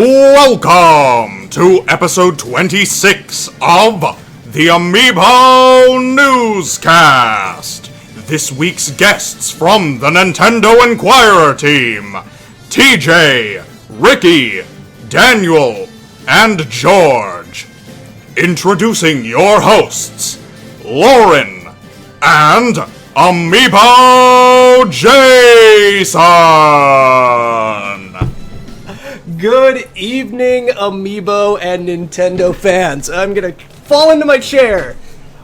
Welcome to episode 26 of the Amiibo Newscast. This week's guests from the Nintendo Inquirer team, TJ, Ricky, Daniel, and George. Introducing your hosts, Lauren and Amiibo Jason. Good evening, Amiibo and Nintendo fans. I'm gonna fall into my chair.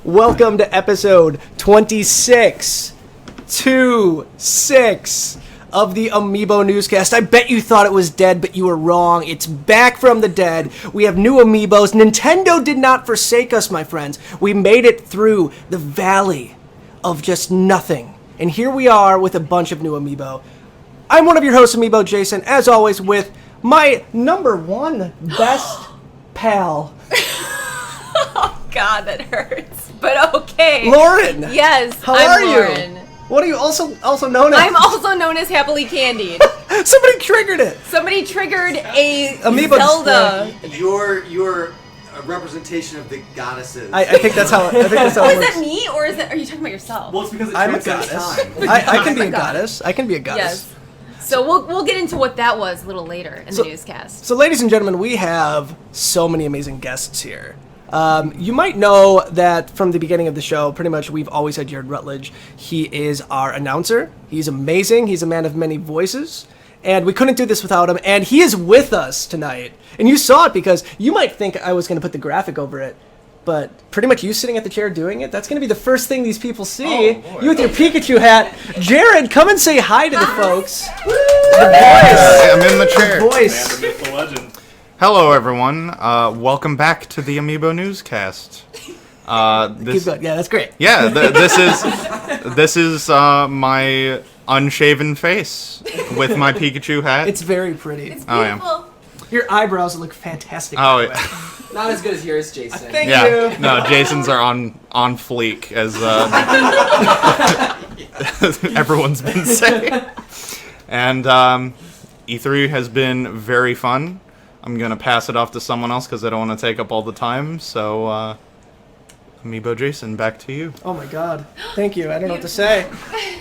Welcome to episode 26 of the Amiibo Newscast. I bet you thought it was dead, but you were wrong. It's back from the dead. We have new Amiibos. Nintendo did not forsake us, my friends. We made it through the valley of just nothing. And here we are with a bunch of new Amiibo. I'm one of your hosts, Amiibo Jason, as always, with my number one best pal. Oh, God, that hurts. But okay. Lauren! Yes, How I'm are Lauren. you? What are you also known as? I'm also known as Happily Candied. Somebody triggered it! Somebody triggered a Amiibo Zelda. You're a representation of the goddesses. I think that's how it Is works. that me, or are you talking about yourself? Well, it's because it I'm a transcends goddess. time. I can be a goddess. I can be a goddess. Yes. So we'll get into what that was a little later in the newscast. So, ladies and gentlemen, we have so many amazing guests here. You might know that from the beginning of the show, pretty much we've always had Jared Rutledge. He is our announcer. He's amazing. He's a man of many voices. And we couldn't do this without him. And he is with us tonight. And you saw it because you might think I was going to put the graphic over it. But pretty much you sitting at the chair doing it, that's going to be the first thing these people see. You with your Pikachu hat. Jared, come and say hi to the folks. The voice. I'm in the chair. The voice. The legend. Hello, everyone. Welcome back to the Amiibo Newscast. Keep going. Yeah, that's great. Yeah, this is my unshaven face with my Pikachu hat. It's very pretty. It's Oh, yeah. beautiful. Your eyebrows look fantastic. Oh, by the way. Not as good as yours, Jason. Thank yeah. you. No, Jason's are on fleek, as everyone's been saying. And E3 has been very fun. I'm gonna pass it off to someone else because I don't want to take up all the time. So, Amiibo Jason, back to you. Oh my god. Thank you. I don't know what to say.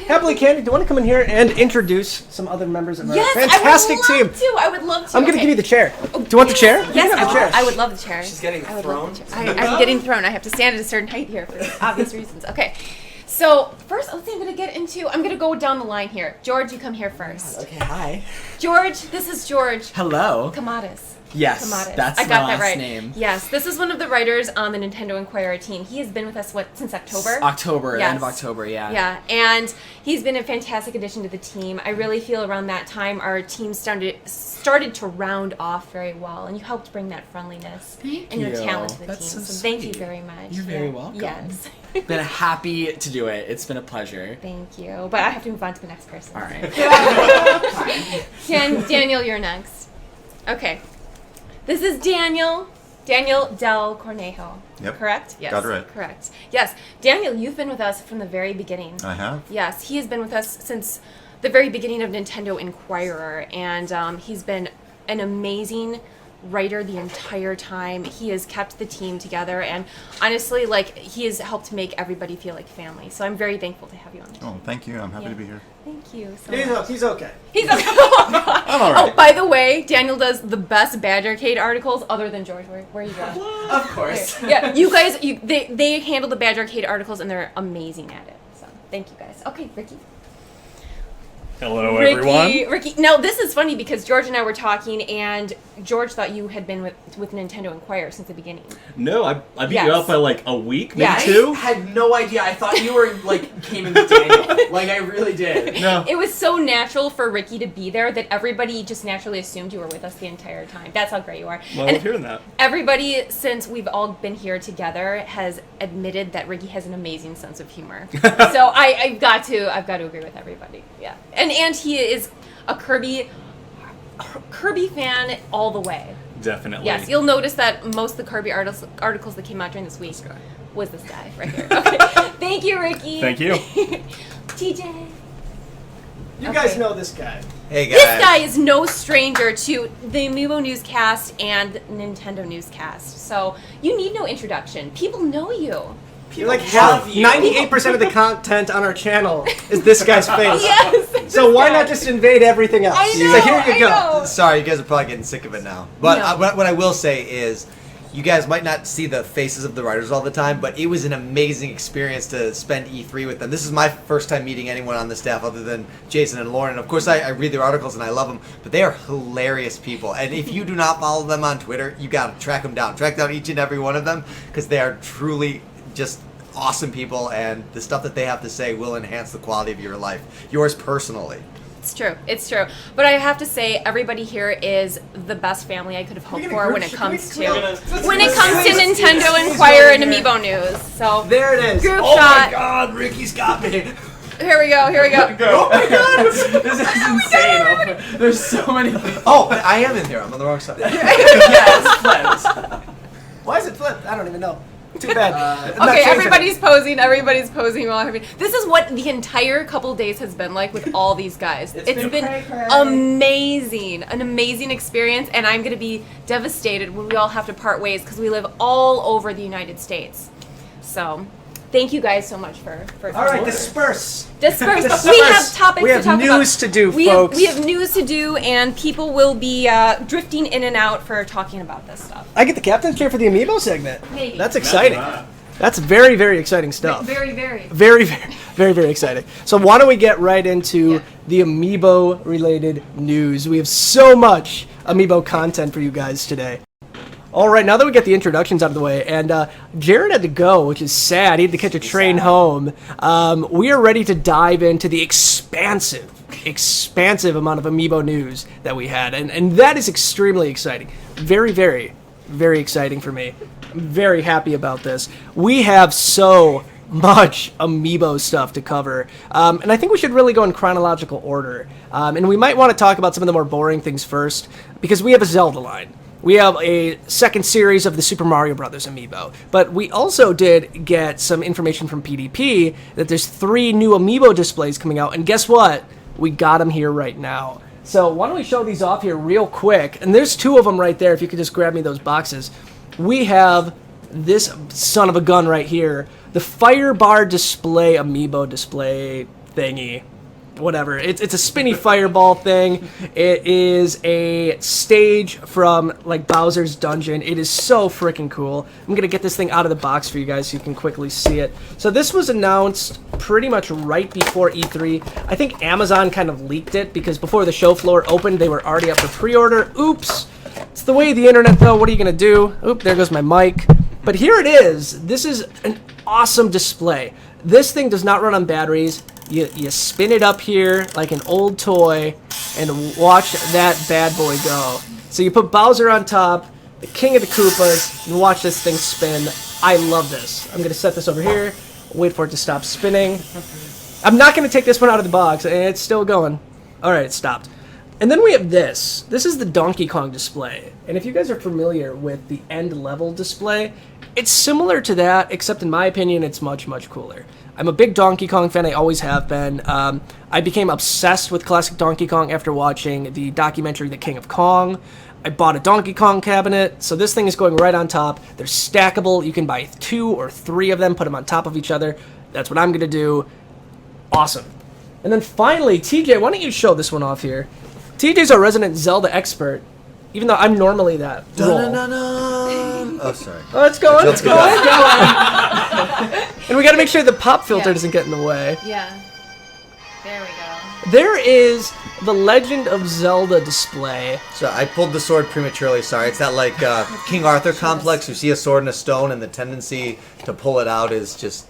Happily Candy, do you want to come in here and introduce some other members of our Yes, fantastic I team? would love to. I would love to. I'm going to give you the chair. Do you want the chair? You Yes, can have the chair. I would love the chair. She's getting I would thrown. love the chair. I'm getting thrown. I have to stand at a certain height here for obvious reasons. Okay. So, first, I'm going to go down the line here. George, you come here first. Okay, hi. George, this is George Hello. Kamatis. Yes, Kamatis. that's I got my that last right. name. Yes, this is one of the writers on the Nintendo Inquirer team. He has been with us, since October? October, Yes. end of October, yeah. Yeah, and he's been a fantastic addition to the team. I really feel around that time our team started to round off very well, and you helped bring that friendliness and your you. talent to the That's team. so So thank you sweet. very much. You're very welcome. Yes. Been happy to do it. It's been a pleasure. Thank you. But I have to move on to the next person. All right. Daniel, you're next. Okay. This is Daniel Del Cornejo. Yep. Correct? Yes. Got it right. Correct. Yes. Daniel, you've been with us from the very beginning. I have. Yes, he has been with us since the very beginning of Nintendo Inquirer, and he's been an amazing writer the entire time. He has kept the team together, and honestly, he has helped make everybody feel like family. So I'm very thankful to have you on the team. Oh, thank you. I'm happy Yeah. to be here. Thank you so much. He's okay. He's okay. Oh, God. I'm all right. Oh, by the way, Daniel does the best Badgercade articles other than George. Where are you going? Of course. Yeah, you guys, they handle the Badgercade articles, and they're amazing at it. So thank you guys. Okay, Ricky. Hello, everyone. Ricky. Now this is funny because George and I were talking, and George thought you had been with Nintendo Inquirer since the beginning. No, I beat Yes. you up by like a week, maybe Yes. two. I had no idea. I thought you were, came in with Daniel. I really did. No. It was so natural for Ricky to be there that everybody just naturally assumed you were with us the entire time. That's how great you are. Well, And I'm hearing that. everybody, since we've all been here together, has admitted that Ricky has an amazing sense of humor. So I've got to agree with everybody. Yeah, and he is a Kirby fan all the way. Definitely. Yes, you'll notice that most of the Kirby articles that came out during this week was this guy right here. Okay, thank you, Ricky. Thank you. TJ. You guys know this guy. Hey guys. This guy is no stranger to the Amiibo Newscast and Nintendo Newscast. So you need no introduction. People know you. You're like half, 98% of the content on our channel is this guy's face. Yes. So why not just invade everything else? I know, So here you go. I know. Sorry, you guys are probably getting sick of it now. But No. what I will say is, you guys might not see the faces of the writers all the time, but it was an amazing experience to spend E3 with them. This is my first time meeting anyone on the staff other than Jason and Lauren. And of course, I read their articles and I love them, but they are hilarious people. And if you do not follow them on Twitter, you got to track them down. Track down each and every one of them, because they are truly just awesome people, and the stuff that they have to say will enhance the quality of your life. Yours personally. It's true. It's true. But I have to say, everybody here is the best family I could have hoped for when it comes to Nintendo Inquirer and Amiibo News. So There it is. group Oh shot. my God, Ricky's got me. Here we go. Here we go. Oh my god! This is insane. There's so many things. Oh, I am in here. I'm on the wrong side. Yes, flips. Why is it flipped? I don't even know. Too bad. I'm not Okay, changing everybody's posing. Everybody's posing while having. This is what the entire couple days has been like with all these guys. It's been amazing, an amazing experience, and I'm gonna be devastated when we all have to part ways because we live all over the United States. So, thank you guys so much for. All right, disperse. Disperse. Disperse. We have topics We have to talk news about. to do, we folks. we have news to do, and people will be drifting in and out for talking about this stuff. I get the captain's chair for the Amiibo segment. Maybe. That's exciting. That's very, very exciting stuff. Very, very. Very, very, very, very exciting. So why don't we get right into the Amiibo-related news? We have so much Amiibo content for you guys today. All right, now that we get the introductions out of the way, and Jared had to go, which is sad. He had to catch a train home. We are ready to dive into the expansive amount of Amiibo news that we had, and that is extremely exciting. Very, very, very exciting for me. I'm very happy about this. We have so much Amiibo stuff to cover, and I think we should really go in chronological order. And we might want to talk about some of the more boring things first, because we have a Zelda line. We have a second series of the Super Mario Brothers Amiibo, but we also did get some information from PDP that there's 3 new Amiibo displays coming out, and guess what? We got them here right now. So why don't we show these off here real quick? And there's 2 of them right there, if you could just grab me those boxes. We have this son of a gun right here, the Fire Bar Display Amiibo display thingy. Whatever. It's a spinny fireball thing. It is a stage from like Bowser's Dungeon. It is so freaking cool. I'm gonna get this thing out of the box for you guys so you can quickly see it. So this was announced pretty much right before E3. I think Amazon kind of leaked it because before the show floor opened, they were already up for pre-order. Oops. It's the way of the internet though. What are you gonna do? Oop, there goes my mic. But here it is. This is an awesome display. This thing does not run on batteries. You spin it up here like an old toy and watch that bad boy go. So you put Bowser on top, the king of the Koopas, and watch this thing spin. I love this. I'm going to set this over here, wait for it to stop spinning. I'm not going to take this one out of the box, and it's still going. Alright, it stopped. And then we have this. This is the Donkey Kong display. And if you guys are familiar with the end level display, it's similar to that, except in my opinion, it's much, much cooler. I'm a big Donkey Kong fan. I always have been. I became obsessed with classic Donkey Kong after watching the documentary The King of Kong. I bought a Donkey Kong cabinet, so this thing is going right on top. They're stackable. You can buy 2 or 3 of them, put them on top of each other. That's what I'm going to do. Awesome. And then finally, TJ, why don't you show this one off here? TJ's our resident Zelda expert, even though I'm normally that role. Oh, sorry. Oh, it's going, it's going, it's going. And we got to make sure the pop filter doesn't get in the way. Yeah. There we go. There is the Legend of Zelda display. So I pulled the sword prematurely, sorry. It's that like King Arthur complex. You see a sword and a stone, and the tendency to pull it out is just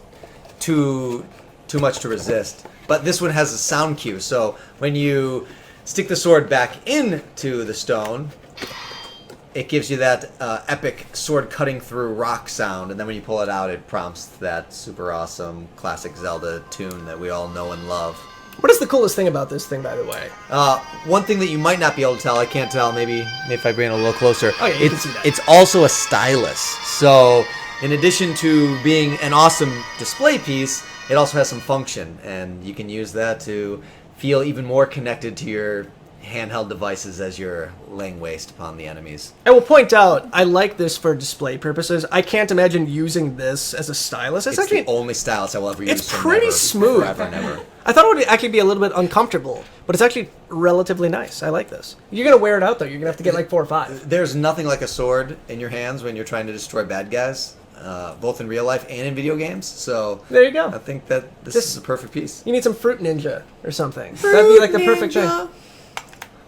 too much to resist. But this one has a sound cue, so when you stick the sword back into the stone, it gives you that epic sword cutting through rock sound, and then when you pull it out, it prompts that super awesome classic Zelda tune that we all know and love. What is the coolest thing about this thing, by the way? One thing that you might not be able to tell, I can't tell, maybe if I bring it a little closer, Oh, yeah, you can see that. it's also a stylus. So in addition to being an awesome display piece, it also has some function, and you can use that to feel even more connected to your handheld devices as you're laying waste upon the enemies. I will point out, I like this for display purposes. I can't imagine using this as a stylus. It's actually the only stylus I will ever use. it's pretty smooth. Forever and ever. I thought it would actually be a little bit uncomfortable, but it's actually relatively nice. I like this. You're gonna wear it out though. You're gonna have to get like 4 or 5. There's nothing like a sword in your hands when you're trying to destroy bad guys, both in real life and in video games. So There you go. I think that this is a perfect piece. You need some Fruit Ninja or something. That'd be like the perfect thing.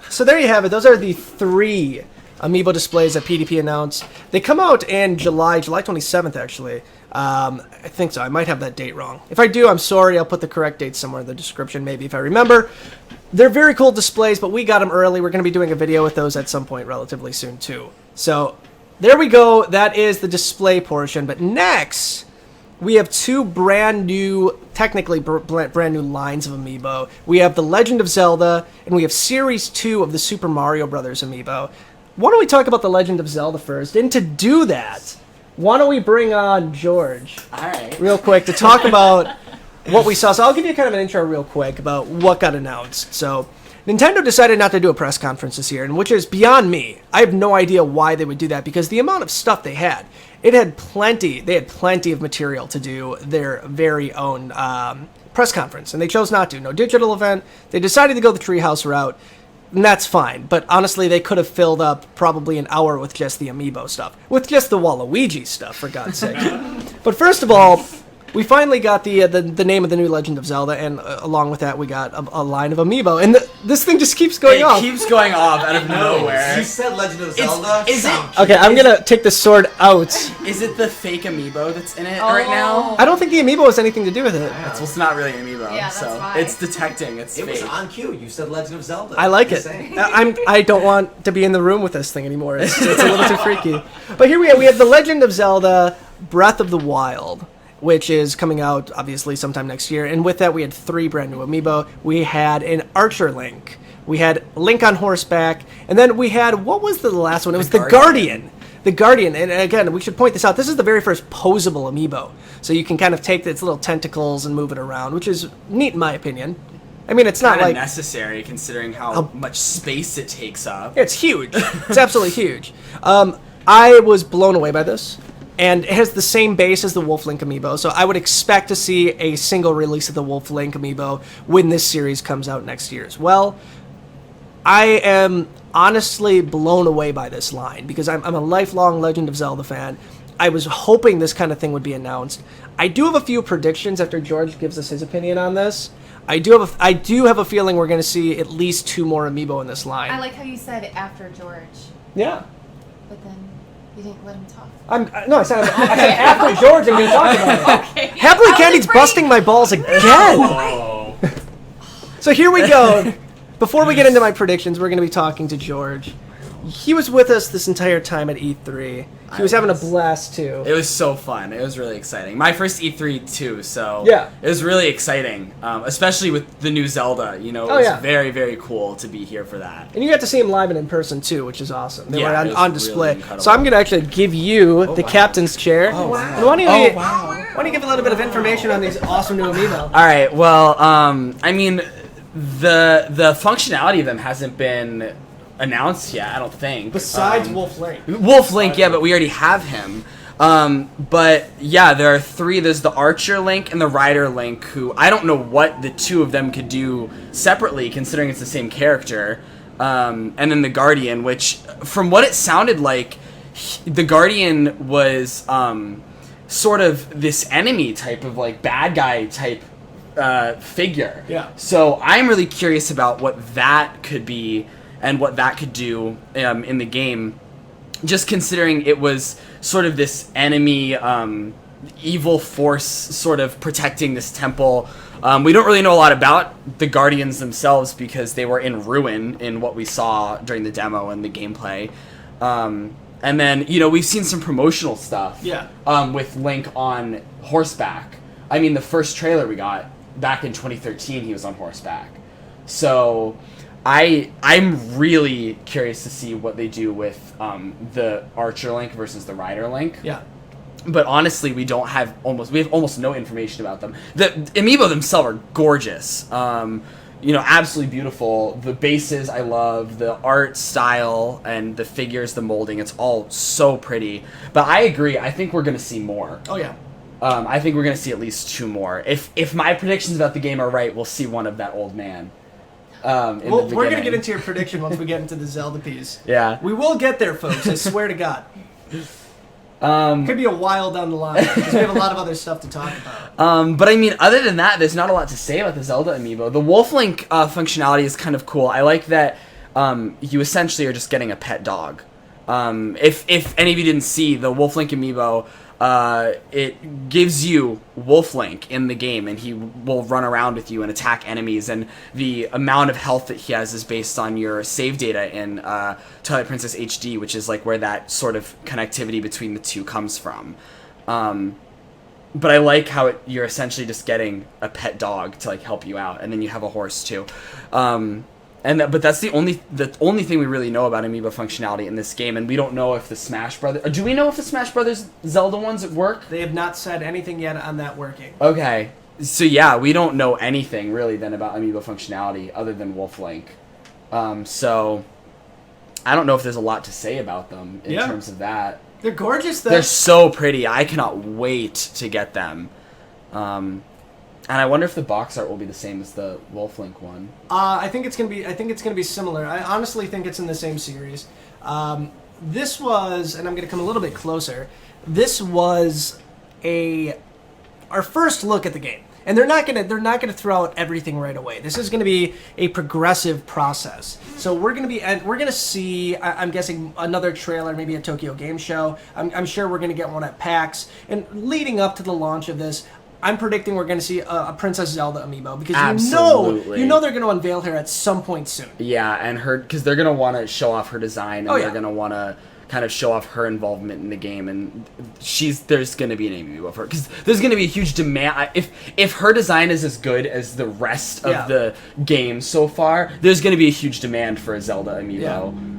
So there you have it. Those are the 3 Amiibo displays that PDP announced. They come out in July 27th, actually. I think so. I might have that date wrong. If I do, I'm sorry. I'll put the correct date somewhere in the description, maybe, if I remember. They're very cool displays, but we got them early. We're going to be doing a video with those at some point relatively soon, too. So there we go. That is the display portion. But next, we have 2 brand new, technically brand new lines of Amiibo. We have the Legend of Zelda, and we have Series 2 of the Super Mario Brothers Amiibo. Why don't we talk about the Legend of Zelda first? And to do that, why don't we bring on George All right. real quick to talk about what we saw. So I'll give you kind of an intro real quick about what got announced. So Nintendo decided not to do a press conference this year, and which is beyond me. I have no idea why they would do that, because the amount of stuff they had, they had plenty of material to do their very own press conference, and they chose not to. No digital event. They decided to go the Treehouse route, and that's fine. But honestly, they could have filled up probably an hour with just the Amiibo stuff, with just the Waluigi stuff, for God's sake. But first of all, we finally got the name of the new Legend of Zelda, and along with that, we got a line of Amiibo. And this thing just keeps going off. It keeps going off out of nowhere. You said Legend of Zelda. Is it? Okay, I'm gonna take the sword out. Is it the fake Amiibo that's in it right now? I don't think the Amiibo has anything to do with it. Well, it's not really an Amiibo, Yeah, that's so why. it's detecting. It's It was fake. on cue. You said Legend of Zelda. I like it. Just saying. I don't want to be in the room with this thing anymore. It's a little too freaky. But here we have the Legend of Zelda Breath of the Wild, which is coming out obviously sometime next year. And with that, we had 3 brand new Amiibo. We had an Archer Link. We had Link on horseback. And then we had, what was the last one? It was the Guardian. The Guardian. And again, we should point this out. This is the very first posable Amiibo. So you can kind of take its little tentacles and move it around, which is neat in my opinion. I mean, it's not Kind of like... necessary considering how much space it takes up. It's huge. It's absolutely huge. I was blown away by this. And it has the same base as the Wolf Link Amiibo, so I would expect to see a single release of the Wolf Link Amiibo when this series comes out next year as well. I am honestly blown away by this line, because I'm a lifelong Legend of Zelda fan. I was hoping this kind of thing would be announced. I do have a few predictions after George gives us his opinion on this. I do have a feeling we're going to see at least 2 more Amiibo in this line. I like how you said after George, Yeah. but then you didn't let him talk. I said after George, I'm going to talk about it. Okay. Happily I was Candy's afraid. busting my balls again. Oh. So here we go. Before we get into my predictions, we're going to be talking to George. He was with us this entire time at E3. He was having a blast too. It was so fun. It was really exciting. My first E3 too, so Yeah. it was really exciting, especially with the new Zelda. You know, it Oh, was yeah. very, very cool to be here for that. And you got to see him live and in person too, which is awesome. They Yeah, were it was on really display. incredible. So I'm going to actually give you the captain's chair. Oh, wow. And why don't you give a little bit of information on these awesome new Amiibo? All right. Well, I mean, the functionality of them hasn't been announced yet. I don't think. Besides Wolf Link. Wolf Link, yeah, but we already have him. But yeah, there are 3. There's the Archer Link and the Rider Link, who I don't know what the 2 of them could do separately, considering it's the same character. And then the Guardian, which, from what it sounded like, the Guardian was sort of this enemy type of like bad guy type figure. Yeah. So I'm really curious about what that could be and what that could do in the game. Just considering it was sort of this enemy, evil force sort of protecting this temple. We don't really know a lot about the Guardians themselves because they were in ruin in what we saw during the demo and the gameplay. And then, you know, we've seen some promotional stuff with Link on horseback. I mean, the first trailer we got back in 2013, he was on horseback. So I'm really curious to see what they do with the Archer Link versus the Rider Link. Yeah. But honestly, we have almost no information about them. The Amiibo themselves are gorgeous. You absolutely beautiful. The bases I love, the art style and the figures, the molding, it's all so pretty. But I agree, I think we're going to see more. Oh, yeah. I think we're going to see at least 2 more. If my predictions about the game are right, we'll see one of that old man. Well, we're going to get into your prediction once we get into the Zelda piece. Yeah. We will get there, folks. I swear to God. Could be a while down the line because we have a lot of other stuff to talk about. But I mean, other than that, there's not a lot to say about the Zelda amiibo. The Wolf Link functionality is kind of cool. I like that you essentially are just getting a pet dog. If any of you didn't see the Wolf Link amiibo, it gives you Wolf Link in the game, and he will run around with you and attack enemies. And the amount of health that he has is based on your save data in Twilight Princess HD, which is like where that sort of connectivity between the two comes from. But I like how you're essentially just getting a pet dog to like help you out, and then you have a horse too. But that's the only thing we really know about amiibo functionality in this game, and we don't know if the Smash Brothers... Do we know if the Smash Brothers Zelda ones work? They have not said anything yet on that working. Okay. So yeah, we don't know anything really then about amiibo functionality other than Wolf Link. So I don't know if there's a lot to say about them in terms of that. They're gorgeous, though. They're so pretty. I cannot wait to get them. And I wonder if the box art will be the same as the Wolf Link one. I think it's gonna be similar. I honestly think it's in the same series. This was, and I'm gonna come a little bit closer. This was our first look at the game, and they're not gonna throw out everything right away. This is gonna be a progressive process. So we're gonna see. I'm guessing another trailer, maybe a Tokyo Game Show. I'm sure we're gonna get one at PAX. And leading up to the launch of this, I'm predicting we're going to see a Princess Zelda amiibo because you know they're going to unveil her at some point soon. Yeah, and because they're going to want to show off her design, and they're going to want to kind of show off her involvement in the game, and there's going to be an amiibo of her because there's going to be a huge demand. If her design is as good as the rest of the game so far, there's going to be a huge demand for a Zelda amiibo.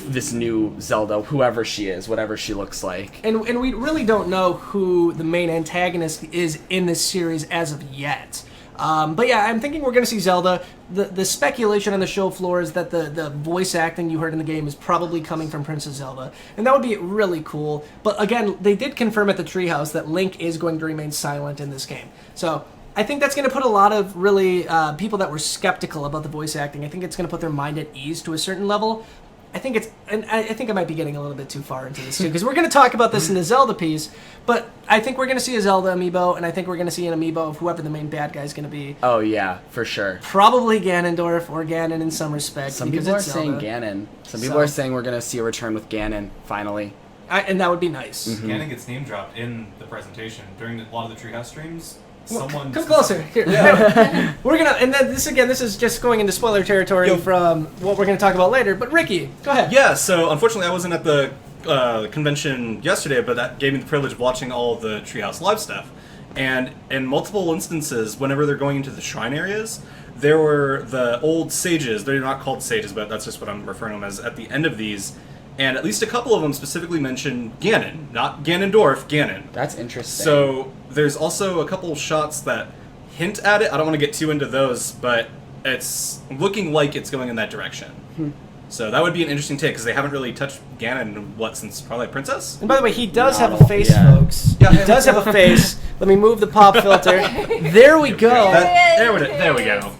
This new Zelda, whoever she is, whatever she looks like. And we really don't know who the main antagonist is in this series as of yet. But yeah, I'm thinking we're going to see Zelda. The speculation on the show floor is that the voice acting you heard in the game is probably coming from Princess Zelda. And that would be really cool. But again, they did confirm at the Treehouse that Link is going to remain silent in this game. So I think that's going to put a lot of really people that were skeptical about the voice acting, I think it's going to put their mind at ease to a certain level. I think I might be getting a little bit too far into this too, because we're going to talk about this in the Zelda piece, but I think we're going to see a Zelda amiibo, and I think we're going to see an amiibo of whoever the main bad guy is going to be. Oh yeah, for sure. Probably Ganondorf or Ganon in some respects. Some people are saying Ganon. Some people are saying we're going to see a return with Ganon, finally. And that would be nice. Mm-hmm. Ganon gets name dropped in the presentation during a lot of the Treehouse streams. Come closer. Here. Yeah. We're gonna, and then this is just going into spoiler territory from what we're gonna talk about later. But Ricky, go ahead. Yeah. So unfortunately, I wasn't at the convention yesterday, but that gave me the privilege of watching all of the Treehouse Live stuff. And in multiple instances, whenever they're going into the shrine areas, there were the old sages. They're not called sages, but that's just what I'm referring to them as at the end of these. And at least a couple of them specifically mention Ganon, not Ganondorf, Ganon. That's interesting. So there's also a couple shots that hint at it. I don't want to get too into those, but it's looking like it's going in that direction. So that would be an interesting take, because they haven't really touched Ganon, since Twilight Princess? And by the way, he does have a face, folks. Yeah. He does have a face. Let me move the pop filter. There we go. There we go.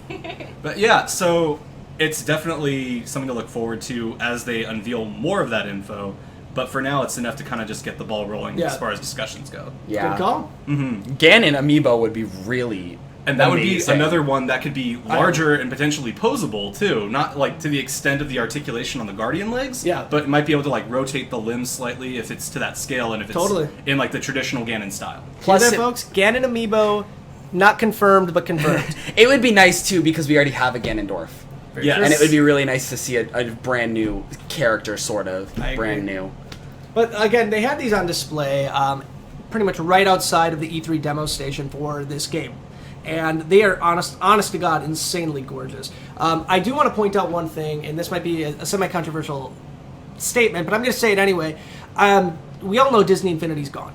But yeah, so it's definitely something to look forward to as they unveil more of that info. But for now, it's enough to kind of just get the ball rolling as far as discussions go. Yeah. Good call. Mm-hmm. Ganon amiibo would be really And that amazing. would be another one that could be larger and potentially posable, too. Not, like, to the extent of the articulation on the Guardian legs. Yeah. But it might be able to, like, rotate the limbs slightly if it's to that scale and if it's in, like, the traditional Ganon style. Plus, folks, Ganon amiibo, not confirmed, but confirmed. It would be nice, too, because we already have a Ganondorf. Yes. And it would be really nice to see a brand new character, sort of. Brand new. But again, they had these on display pretty much right outside of the E3 demo station for this game. And they are, honest to God, insanely gorgeous. I do want to point out one thing, and this might be a semi-controversial statement, but I'm going to say it anyway. We all know Disney Infinity's gone,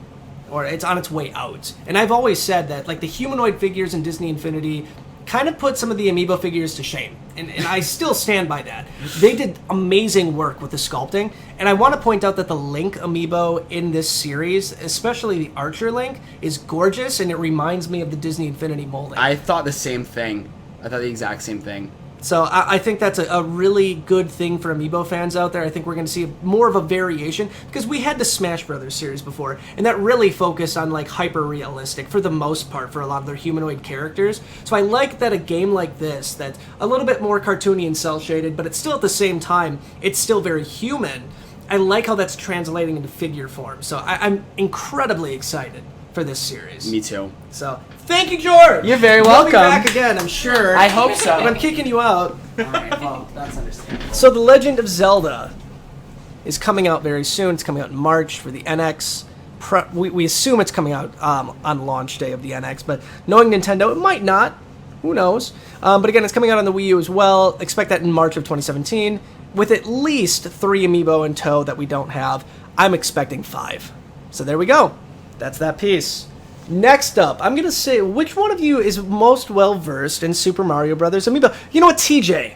or it's on its way out. And I've always said that, like, the humanoid figures in Disney Infinity kind of put some of the Amiibo figures to shame. And I still stand by that. They did amazing work with the sculpting. And I want to point out that the Link Amiibo in this series, especially the Archer Link, is gorgeous, and it reminds me of the Disney Infinity molding. I thought the same thing. I thought the exact same thing. So I think that's a really good thing for Amiibo fans out there. I think we're going to see more of a variation, because we had the Smash Brothers series before, and that really focused on like hyper-realistic, for the most part, for a lot of their humanoid characters. So I like that a game like this, that's a little bit more cartoony and cel-shaded, but it's still at the same time, it's still very human. I like how that's translating into figure form. So I'm incredibly excited for this series. Me too. So, thank you, George! You're very You'll welcome. be back again, I'm sure. I hope so. But I'm kicking you out. Alright, well, that's understandable. So, The Legend of Zelda is coming out very soon. It's coming out in March for the NX. We assume it's coming out on launch day of the NX, but knowing Nintendo, it might not. Who knows? But again, it's coming out on the Wii U as well. Expect that in March of 2017, with at least 3 Amiibo in tow that we don't have. I'm expecting 5. So there we go. That's that piece. Next up, I'm going to say, which one of you is most well-versed in Super Mario Brothers Amiibo? You know what, TJ?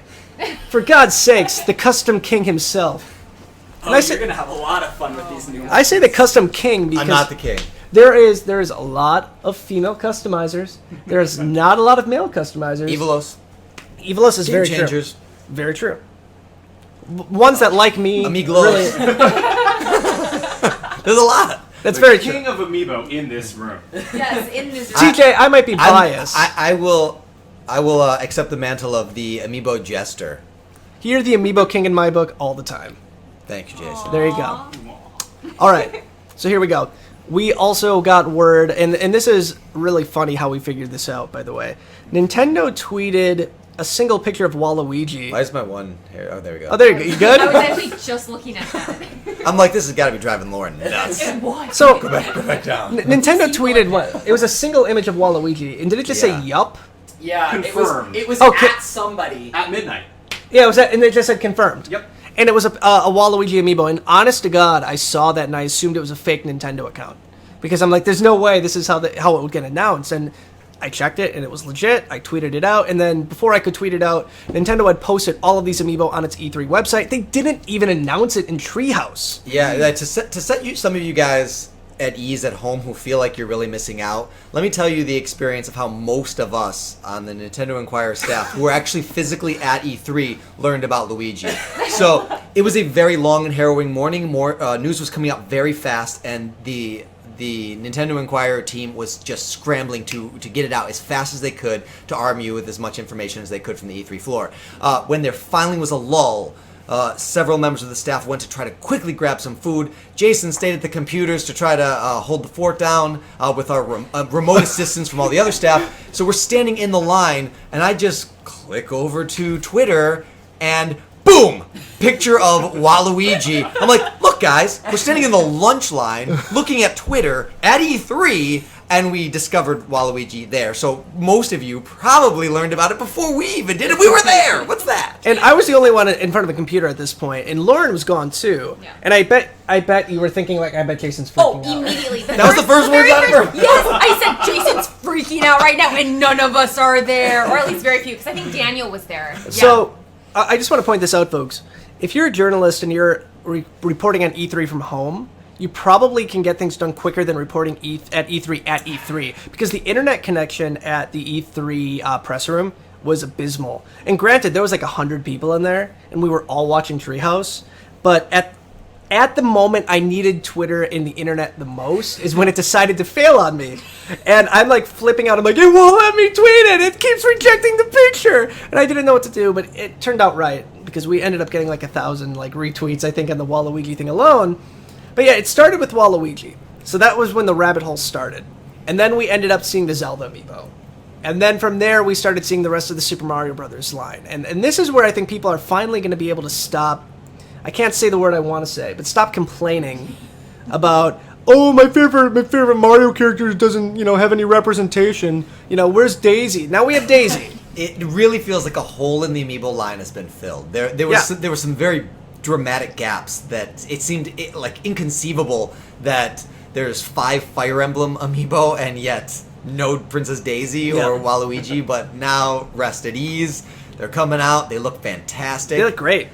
For God's sakes, the Custom King himself. Oh, you're going to have a lot of fun with these new ones. I say the Custom King because I'm not the king. there is a lot of female customizers. There's not a lot of male customizers. Evilos. Evilos is Game very changers. true. Very true. Ones that like me. Amigos. Really, There's a lot. that's very true. King of Amiibo in this room. Yes, in this TJ, I might be biased. I will accept the mantle of the Amiibo Jester. You're the Amiibo King in my book all the time. Thank you, Jason. There you go. All right, so here we go. We also got word, and this is really funny how we figured this out, by the way. Nintendo tweeted a single picture of Waluigi. Why is my one here? Oh, there we go. Oh, there you go. You good? I was actually just looking at that. I'm like, this has got to be driving Lauren nuts. It was. So, Go back down. Nintendo tweeted what? It was a single image of Waluigi, and did it just Yeah. say "yup"? Yeah, Confirmed. it was Okay. at somebody. At midnight. Yeah, it was that, and it just said confirmed. Yep. And it was a Waluigi amiibo, and honest to God, I saw that and I assumed it was a fake Nintendo account, because I'm like, there's no way this is how it would get announced. And I checked it, and it was legit. I tweeted it out, and then before I could tweet it out, Nintendo had posted all of these amiibo on its E3 website. They didn't even announce it in Treehouse. Yeah, to set some of you guys at ease at home who feel like you're really missing out, let me tell you the experience of how most of us on the Nintendo Inquirer staff who were actually physically at E3 learned about Luigi. So it was a very long and harrowing morning. News was coming out very fast, and the Nintendo Inquirer team was just scrambling to get it out as fast as they could to arm you with as much information as they could from the E3 floor. When there finally was a lull, several members of the staff went to try to quickly grab some food. Jason stayed at the computers to try to hold the fort down with our remote assistance from all the other staff. So we're standing in the line, and I just click over to Twitter, and boom! Picture of Waluigi. I'm like, look guys, we're standing in the lunch line looking at Twitter at E3, and we discovered Waluigi there. So most of you probably learned about it before we even did it. We were there! What's that? And I was the only one in front of the computer at this point, and Lauren was gone too. Yeah. And I bet you were thinking like, I bet Jason's Oh, freaking out. immediately. That was the first very words out of her Yes, I said Jason's freaking out right now, and none of us are there, or at least very few, because I think Daniel was there. Yeah. So, I just want to point this out, folks. If you're a journalist and you're reporting on E3 from home, you probably can get things done quicker than reporting at E3 because the internet connection at the E3 press room was abysmal. And granted, there was like 100 people in there, and we were all watching Treehouse, but at the moment I needed Twitter and the internet the most is when it decided to fail on me. And I'm like flipping out. I'm like, it won't let me tweet it. It keeps rejecting the picture. And I didn't know what to do, but it turned out right because we ended up getting like 1,000 like retweets, I think, on the Waluigi thing alone. But yeah, it started with Waluigi. So that was when the rabbit hole started. And then we ended up seeing the Zelda amiibo. And then from there, we started seeing the rest of the Super Mario Brothers line. And this is where I think people are finally going to be able to stop. I can't say the word I want to say, but stop complaining about, oh, my favorite Mario character doesn't, have any representation. Where's Daisy? Now we have Daisy. It really feels like a hole in the Amiibo line has been filled. There were some very dramatic gaps that it seemed like inconceivable that there's 5 Fire Emblem Amiibo and yet no Princess Daisy Yeah. or Waluigi, but now rest at ease. They're coming out. They look fantastic. They look great.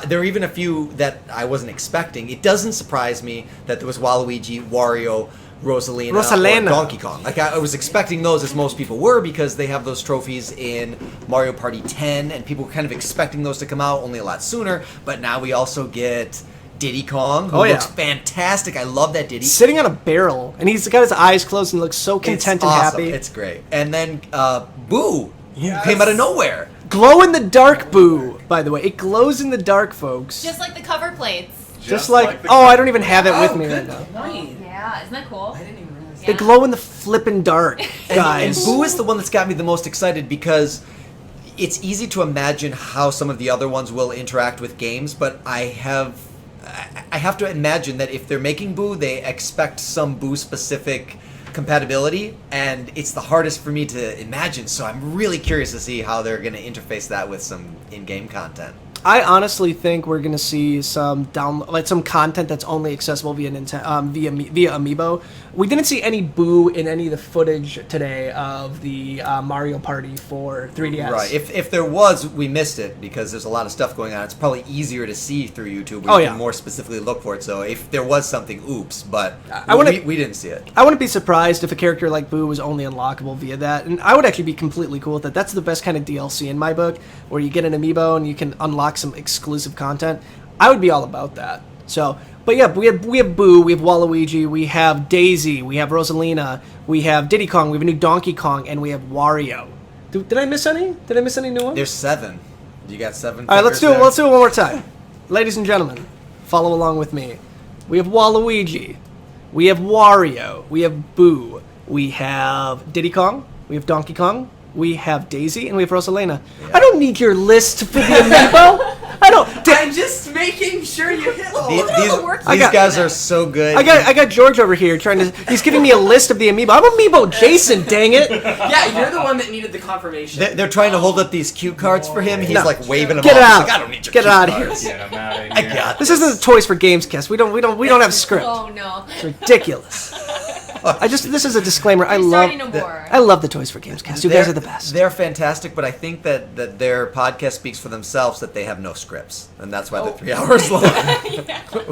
There are even a few that I wasn't expecting. It doesn't surprise me that there was Waluigi, Wario, Rosalina, Rosalina. or Donkey Kong. Like I was expecting those, as most people were, because they have those trophies in Mario Party 10, and people were kind of expecting those to come out only a lot sooner. But now we also get Diddy Kong, who Oh, yeah. looks fantastic. I love that Diddy. Sitting on a barrel, and he's got his eyes closed and looks so It's content and awesome. happy. It's great. And then Boo came out of nowhere. Glow in the dark Boo, by the way. It glows in the dark, folks. Just like the cover plates. Just like oh, I don't even have it with me right now. Right. Yeah, isn't that cool? I didn't even realize They glow in the flippin' dark, And guys. Boo is the one that's got me the most excited because it's easy to imagine how some of the other ones will interact with games, but I have to imagine that if they're making Boo, they expect some Boo specific compatibility, and it's the hardest for me to imagine, so I'm really curious to see how they're going to interface that with some in-game content. I honestly think we're gonna see some some content that's only accessible via via Amiibo. We didn't see any Boo in any of the footage today of the Mario Party for 3DS. Right. If there was, we missed it because there's a lot of stuff going on. It's probably easier to see through YouTube where Oh, you yeah. can more specifically look for it. So if there was something, oops. But I wanna- we didn't see it. I wouldn't be surprised if a character like Boo was only unlockable via that, and I would actually be completely cool with that. That's the best kind of DLC in my book, where you get an Amiibo and you can unlock some exclusive content. I would be all about that. So, but yeah, we have Boo, we have Waluigi, we have Daisy, we have Rosalina, we have Diddy Kong, we have a new Donkey Kong, and we have Wario. Did I miss any? Did I miss any new ones? There's 7. You got 7. All right, let's do fingers it. Let's do it one more time, ladies and gentlemen. Follow along with me. We have Waluigi, we have Wario, we have Boo, we have Diddy Kong, we have Donkey Kong, we have Daisy, and we have Rosalina. I don't need your list for the Amiibo. I don't. I'm just making sure you hit all These, of them. these, work these got- guys are so good. I got George over here trying to. He's giving me a list of the Amiibo. I'm Amiibo Jason. Dang it! Yeah, you're the one that needed the confirmation. They're trying to hold up these cue cards for him. He's No. like waving them Get off. it He's out. like, I don't need your Get it cue out of here. cards. Get him out of I here. got This isn't the Toys for Games cast. We don't have script. Oh no. It's ridiculous. This is a discllaimer. I You're love starting a war. I love the Toys for Games cast. You guys are the best. They're fantastic, but I think that their podcast speaks for themselves, that they have no scripts. And that's why they're 3 hours long.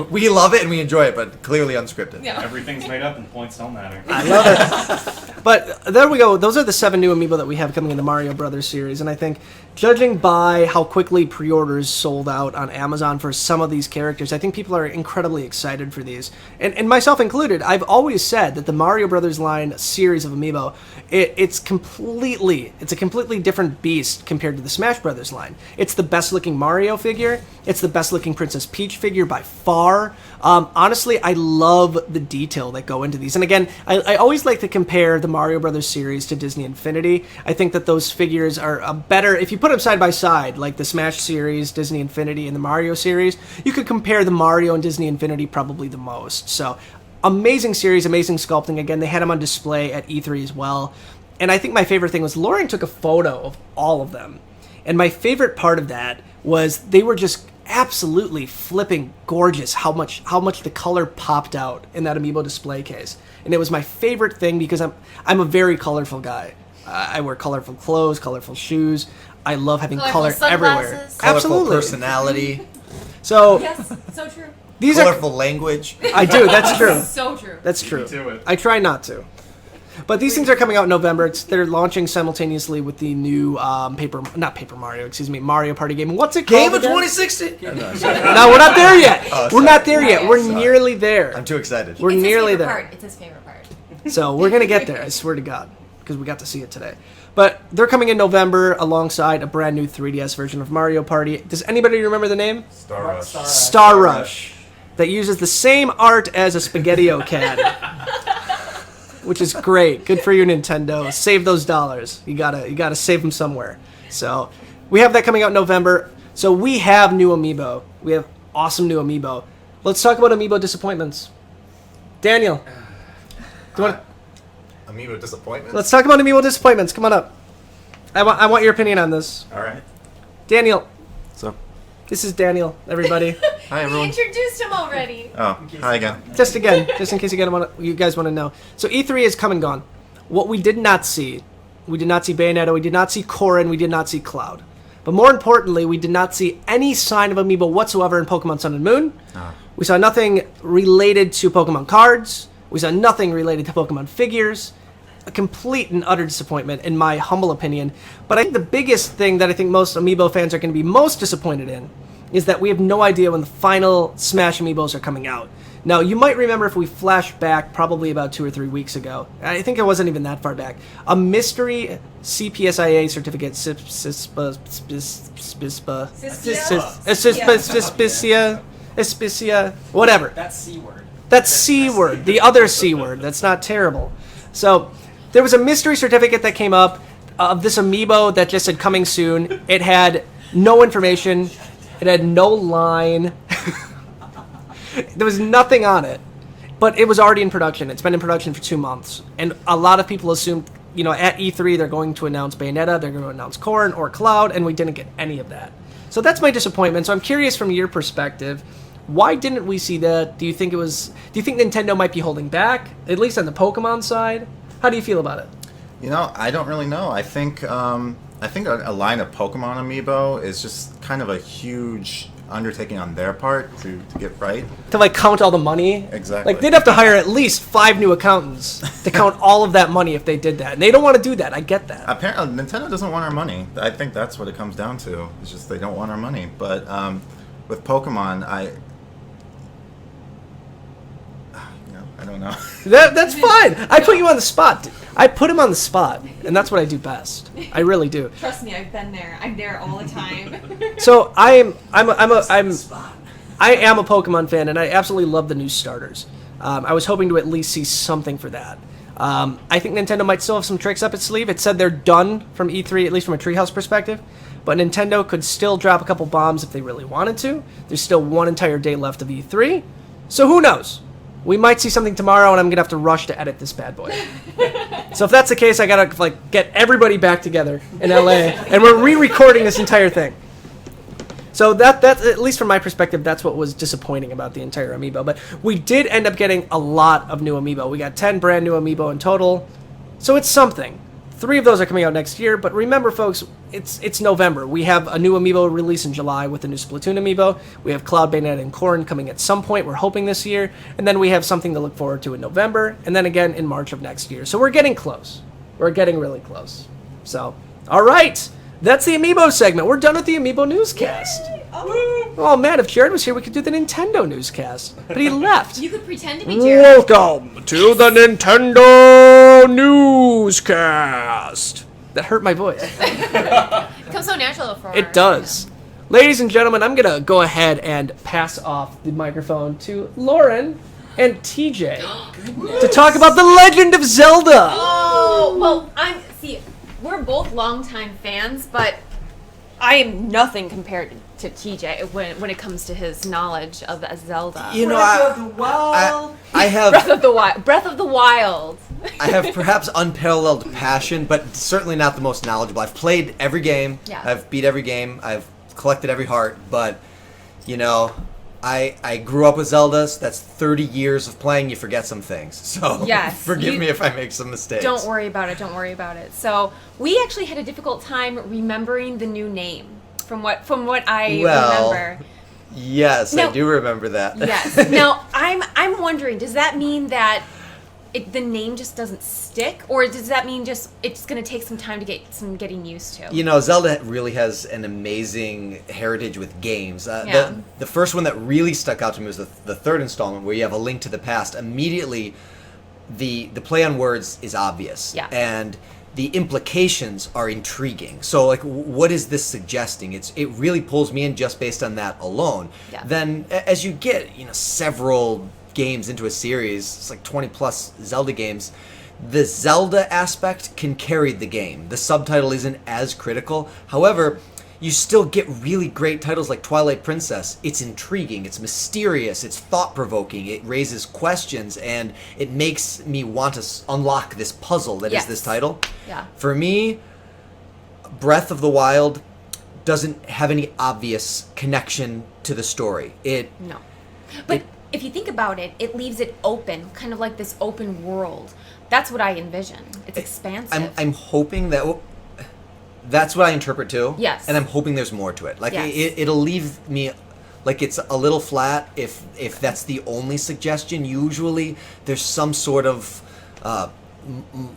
We love it and we enjoy it, but clearly unscripted. Yeah. Everything's made up and points don't matter. I love it. But there we go. Those are the 7 new Amiibo that we have coming in the Mario Brothers series, and I think, judging by how quickly pre-orders sold out on Amazon for some of these characters, I think people are incredibly excited for these, and myself included. I've always said that the Mario Brothers line series of Amiibo, it's a completely different beast compared to the Smash Brothers line. It's the best looking Mario figure. It's the best looking Princess Peach figure by far. Honestly, I love the detail that go into these. And again, I always like to compare the Mario Brothers series to Disney Infinity. I think that those figures are better, if you put them side by side, like the Smash series, Disney Infinity, and the Mario series, you could compare the Mario and Disney Infinity probably the most. So, amazing series, amazing sculpting. Again, they had them on display at E3 as well. And I think my favorite thing was Lauren took a photo of all of them. And my favorite part of that was they were just absolutely flipping gorgeous how much the color popped out in that Amiibo display case. And it was my favorite thing because I'm a very colorful guy. I wear colorful clothes, colorful shoes. I love having Colorful color everywhere. sunglasses. Colorful Absolutely. personality, So Yes, so true. these are colorful language. I do. That's true. So true. That's true. to it. I try not to. But these things are coming out in November. They're launching simultaneously with the new Mario Party game. What's it called? Game of again? 2016. No, sorry. No, we're not there yet. Oh, We're sorry. not there yet. We're Sorry. nearly there. I'm too excited. We're It's his nearly favorite there. part. It's his favorite part. So we're gonna get there. I swear to God, because we got to see it today. But they're coming in November alongside a brand new 3DS version of Mario Party. Does anybody remember the name? Star Rush. Star Rush. That uses the same art as a Spaghetti-O Cad. Which is great. Good for you, Nintendo. Save those dollars. You gotta save them somewhere. So we have that coming out in November. So we have new Amiibo. We have awesome new Amiibo. Let's talk about Amiibo disappointments. Daniel, do you want? Amiibo disappointment. Let's talk about Amiibo disappointments. Come on up. I want your opinion on this. All right. Daniel, So, this is Daniel. Everybody, hi We everyone. introduced him already. Oh, hi again. just in case you guys want to know. So E3 is come and gone. What we did not see Bayonetta, we did not see Corrin, we did not see Cloud. But more importantly, we did not see any sign of Amiibo whatsoever in Pokemon Sun and Moon. We saw nothing related to Pokemon cards. We saw nothing related to Pokemon figures. A complete and utter disappointment, in my humble opinion. But I think the biggest thing that I think most Amiibo fans are going to be most disappointed in is that we have no idea when the final Smash Amiibos are coming out. Now, you might remember if we flash back probably about 2 or 3 weeks ago. I think it wasn't even that far back. A mystery CPSIA certificate, Aspicia, whatever. That C word. That C word, the other C word. That's not terrible. So, there was a mystery certificate that came up of this Amiibo that just said coming soon. It had no information. It had no line. There was nothing on it, but it was already in production. It's been in production for 2 months, and a lot of people assumed, at E3 they're going to announce Bayonetta, they're going to announce Corrin or Cloud, and we didn't get any of that. So that's my disappointment. So I'm curious from your perspective, why didn't we see that? Do you think Nintendo might be holding back, at least on the Pokemon side? How do you feel about it? I don't really know. I think a line of Pokemon Amiibo is just kind of a huge undertaking on their part to get right. To count all the money? Exactly. They'd have to hire at least 5 new accountants to count all of that money if they did that. And they don't want to do that. I get that. Apparently, Nintendo doesn't want our money. I think that's what it comes down to. It's just they don't want our money. But with Pokemon, I don't know. That's fine. I put you on the spot. I put him on the spot, and that's what I do best. I really do. Trust me, I've been there. I'm there all the time. So I am a Pokemon fan, and I absolutely love the new starters. I was hoping to at least see something for that. I think Nintendo might still have some tricks up its sleeve. It said they're done from E3, at least from a Treehouse perspective, but Nintendo could still drop a couple bombs if they really wanted to. There's still one entire day left of E3, so who knows? We might see something tomorrow, and I'm gonna have to rush to edit this bad boy. So if that's the case, I gotta get everybody back together in LA, and we're re-recording this entire thing. So that's at least from my perspective, that's what was disappointing about the entire Amiibo. But we did end up getting a lot of new Amiibo. We got 10 brand new Amiibo in total, so it's something. 3 of those are coming out next year, but remember, folks, it's November. We have a new Amiibo release in July with the new Splatoon Amiibo. We have Cloud, Bayonetta, and Corrin coming at some point, we're hoping this year. And then we have something to look forward to in November, and then again in March of next year. So we're getting close. We're getting really close. So, all right. That's the Amiibo segment. We're done with the Amiibo Newscast. Oh, man, if Jared was here, we could do the Nintendo Newscast. But he left. You could pretend to be Jared. Welcome to the Nintendo Newscast. That hurt my voice. It comes so natural for It does. Ladies and gentlemen, I'm going to go ahead and pass off the microphone to Lauren and TJ to talk about The Legend of Zelda. Oh, well, we're both longtime fans, but I am nothing compared to TJ when it comes to his knowledge of Zelda. I have Breath of the Wild. I have perhaps unparalleled passion, but certainly not the most knowledgeable. I've played every game. Yeah. I've beat every game. I've collected every heart, but I grew up with Zelda, so that's 30 years of playing. You forget some things, so yes, forgive me if I make some mistakes. Don't worry about it. So we actually had a difficult time remembering the new name from what I remember. Yes, I do remember that. Yes. Now I'm wondering, does that mean that the name just doesn't stick, or does that mean just it's going to take some time to get some getting used to? Zelda really has an amazing heritage with games. Yeah. The first one that really stuck out to me was the third installment, where you have A Link to the Past. Immediately, the play on words is obvious, yeah, and the implications are intriguing. So, what is this suggesting? It really pulls me in just based on that alone. Yeah. Then, as you get several games into a series, it's like 20 plus Zelda games, the Zelda aspect can carry the game. The subtitle isn't as critical. However, you still get really great titles like Twilight Princess. It's intriguing, it's mysterious, it's thought-provoking, it raises questions, and it makes me want to unlock this puzzle that is this title. Yeah. For me, Breath of the Wild doesn't have any obvious connection to the story. No. But if you think about it, it leaves it open, kind of like this open world. That's what I envision. It's expansive. I'm hoping that that's what I interpret too. Yes. And I'm hoping there's more to it. Like Yes. it'll leave me like it's a little flat if that's the only suggestion. Usually there's some sort of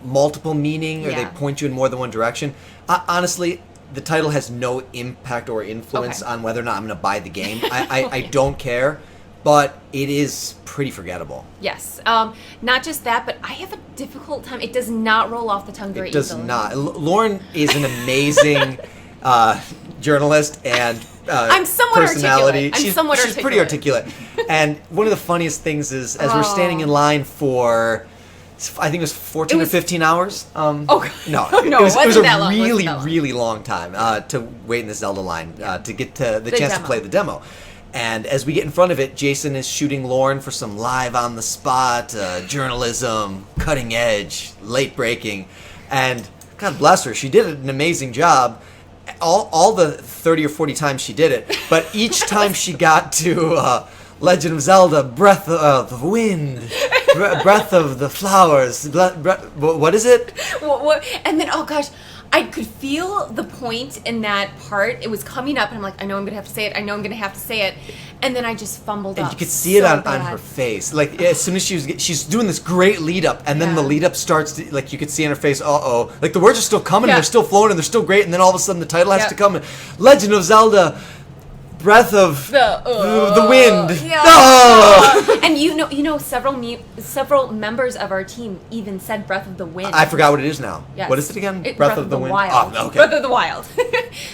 multiple meaning, or they Yeah. point you in more than one direction. Honestly, the title has no impact or influence Okay. on whether or not I'm going to buy the game. I don't care, but it is pretty forgettable. Yes. Not just that, but I have a difficult time. It does not roll off the tongue very It does easily. not. Lauren is an amazing journalist and I'm somewhat personality. articulate. I'm somewhat she's pretty articulate. And one of the funniest things is, as we're standing in line for, I think it was 14 or 15 hours. Oh, God. No, No, it was wasn't a that long, wasn't really, that long. really long time to wait in the Zelda line to get to the The chance demo. to play the demo. And as we get in front of it, Jason is shooting Lauren for some live on the spot journalism, cutting edge, late breaking, and God bless her, she did an amazing job. All the 30 or 40 times she did it, but each time she got to Legend of Zelda, Breath of the Wind, Breath of the Flowers, what is it? What? And then, oh gosh, I could feel the point in that part. It was coming up, and I'm like, I know I'm gonna have to say it. I know I'm gonna have to say it. And then I just fumbled And up. you could see it so on bad. her face. Like, as soon as she's doing this great lead up, and then the Yeah. lead up starts to, like, you could see in her face, uh-oh. Like, the words are still coming, Yeah. and they're still flowing, and they're still great, and then all of a sudden the title has Yeah. to come. Legend of Zelda, Breath of the Wind. Yeah. Oh! And you know, several members of our team even said Breath of the Wind. I forgot what it is now. Yes. What is it again? Breath of the Wind? Wild. Oh, okay. Breath of the Wild.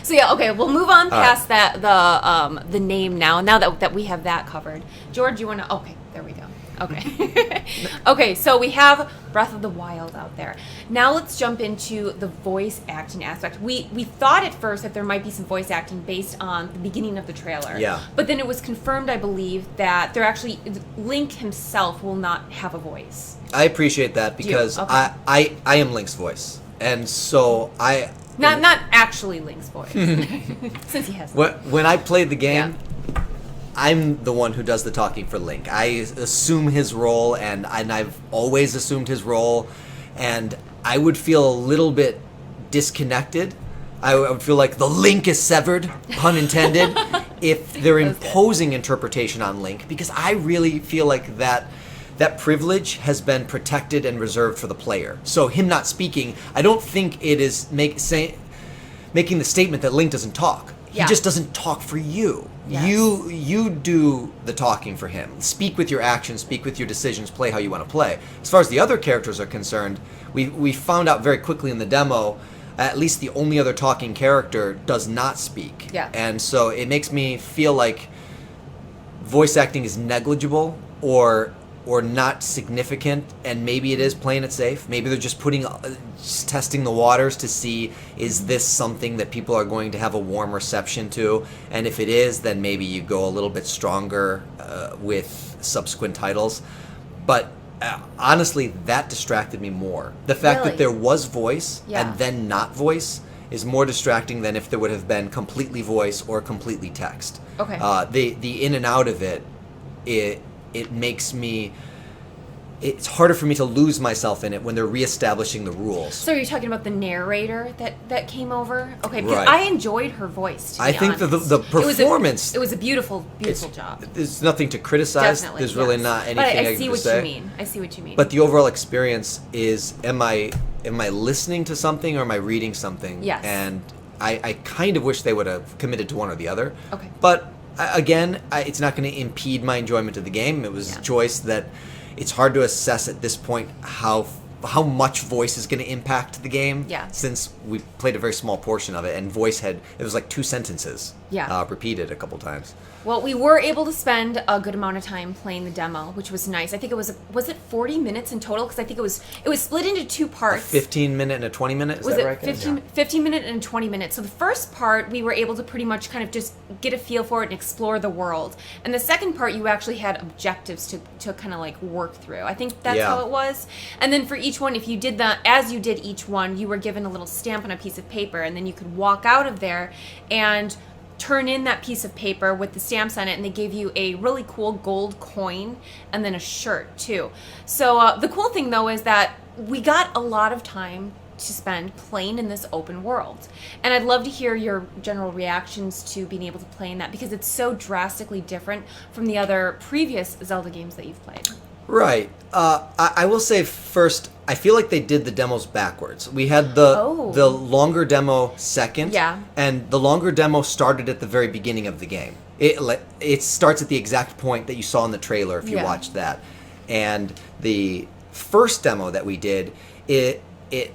So yeah, okay, we'll move on past that the name now. Now that we have that covered, George, you want to? Okay, there we go. Okay. Okay, so we have Breath of the Wild out there. Now let's jump into the voice acting aspect. We thought at first that there might be some voice acting based on the beginning of the trailer. Yeah. But then it was confirmed, I believe, that there actually Link himself will not have a voice. I appreciate that you? because Okay. I am Link's voice. And so Not actually Link's voice. Since he has when I played the game, Yeah. I'm the one who does the talking for Link. I assume his role, and I've always assumed his role, and I would feel a little bit disconnected. I would feel like the link is severed, pun intended, if they're imposing interpretation on Link, because I really feel like that privilege has been protected and reserved for the player. So him not speaking, I don't think it is making the statement that Link doesn't talk. Yeah. He just doesn't talk for you. Yes. You do the talking for him. Speak with your actions, speak with your decisions, play how you want to play. As far as the other characters are concerned, we found out very quickly in the demo, at least the only other talking character does not speak. Yeah. And so it makes me feel like voice acting is negligible or not significant, and maybe it is playing it safe. Maybe they're just just testing the waters to see, is this something that people are going to have a warm reception to? And if it is, then maybe you go a little bit stronger with subsequent titles. But honestly, that distracted me more. The fact Really? that there was voice Yeah. and then not voice is more distracting than if there would have been completely voice or completely text. Okay. The in and out of it makes me, it's harder for me to lose myself in it when they're reestablishing the rules. So you're talking about the narrator that came over? Okay, because Right. I enjoyed her voice, to I be think the honest. performance, It was a beautiful job. there's nothing to criticize. Definitely. There's really yes. not But anything I see can what say. you mean. I see what you mean. But the overall experience is, am I listening to something or am I reading something? Yes. And I kind of wish they would have committed to one or the other. Okay. But again, it's not going to impede my enjoyment of the game. It was Yeah. a choice that it's hard to assess at this point how much voice is going to impact the game. Yeah. Since we played a very small portion of it, and voice it was like 2 sentences. Yeah. Repeated a couple times. Well, we were able to spend a good amount of time playing the demo, which was nice. I think it was it 40 minutes in total? Because I think it was split into 2 parts. 15-minute and a 20-minute. Is Was that it right? 15 minute and 20 minutes? So the first part, we were able to pretty much kind of just get a feel for it and explore the world. And the second part, you actually had objectives to kind of like work through. I think that's Yeah. how it was. And then for each one, if you did as you did each one, you were given a little stamp on a piece of paper, and then you could walk out of there and turn in that piece of paper with the stamps on it, and they gave you a really cool gold coin and then a shirt too. So the cool thing though is that we got a lot of time to spend playing in this open world, and I'd love to hear your general reactions to being able to play in that, because it's so drastically different from the other previous Zelda games that you've played. Right. I will say first, I feel like they did the demos backwards. We had the longer demo second, Yeah. and the longer demo started at the very beginning of the game. It starts at the exact point that you saw in the trailer if you Yeah. watched that. And the first demo that we did, it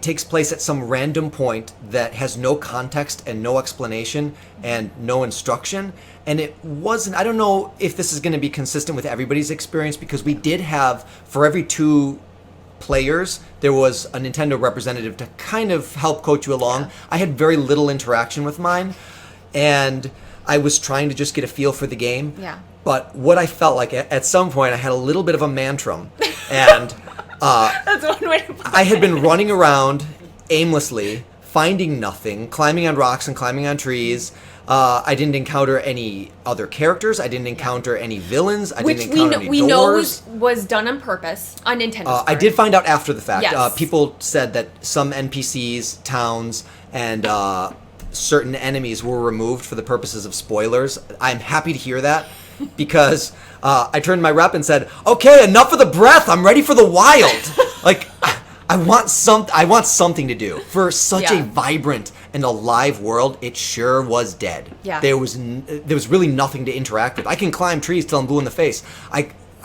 takes place at some random point that has no context and no explanation and no instruction. And it wasn't, I don't know if this is going to be consistent with everybody's experience, because we did have, for every 2 players, there was a Nintendo representative to kind of help coach you along. Yeah. I had very little interaction with mine, and I was trying to just get a feel for the game. Yeah. But what I felt like, at some point, I had a little bit of a mantrum, and That's one way to put I had been running around aimlessly, finding nothing, climbing on rocks and climbing on trees. I didn't encounter any other characters. I didn't encounter any villains. I Which didn't encounter any we know doors. was done on purpose on Nintendo's part. I did find out after the fact. Yes. People said that some NPCs, towns, and certain enemies were removed for the purposes of spoilers. I'm happy to hear that, because I turned to my rep and said, "Okay, enough of the breath. I'm ready for the wild." Like, I want something to do. For such a Yeah. vibrant and alive world, it sure was dead. Yeah. There was really nothing to interact with. I can climb trees till I'm blue in the face.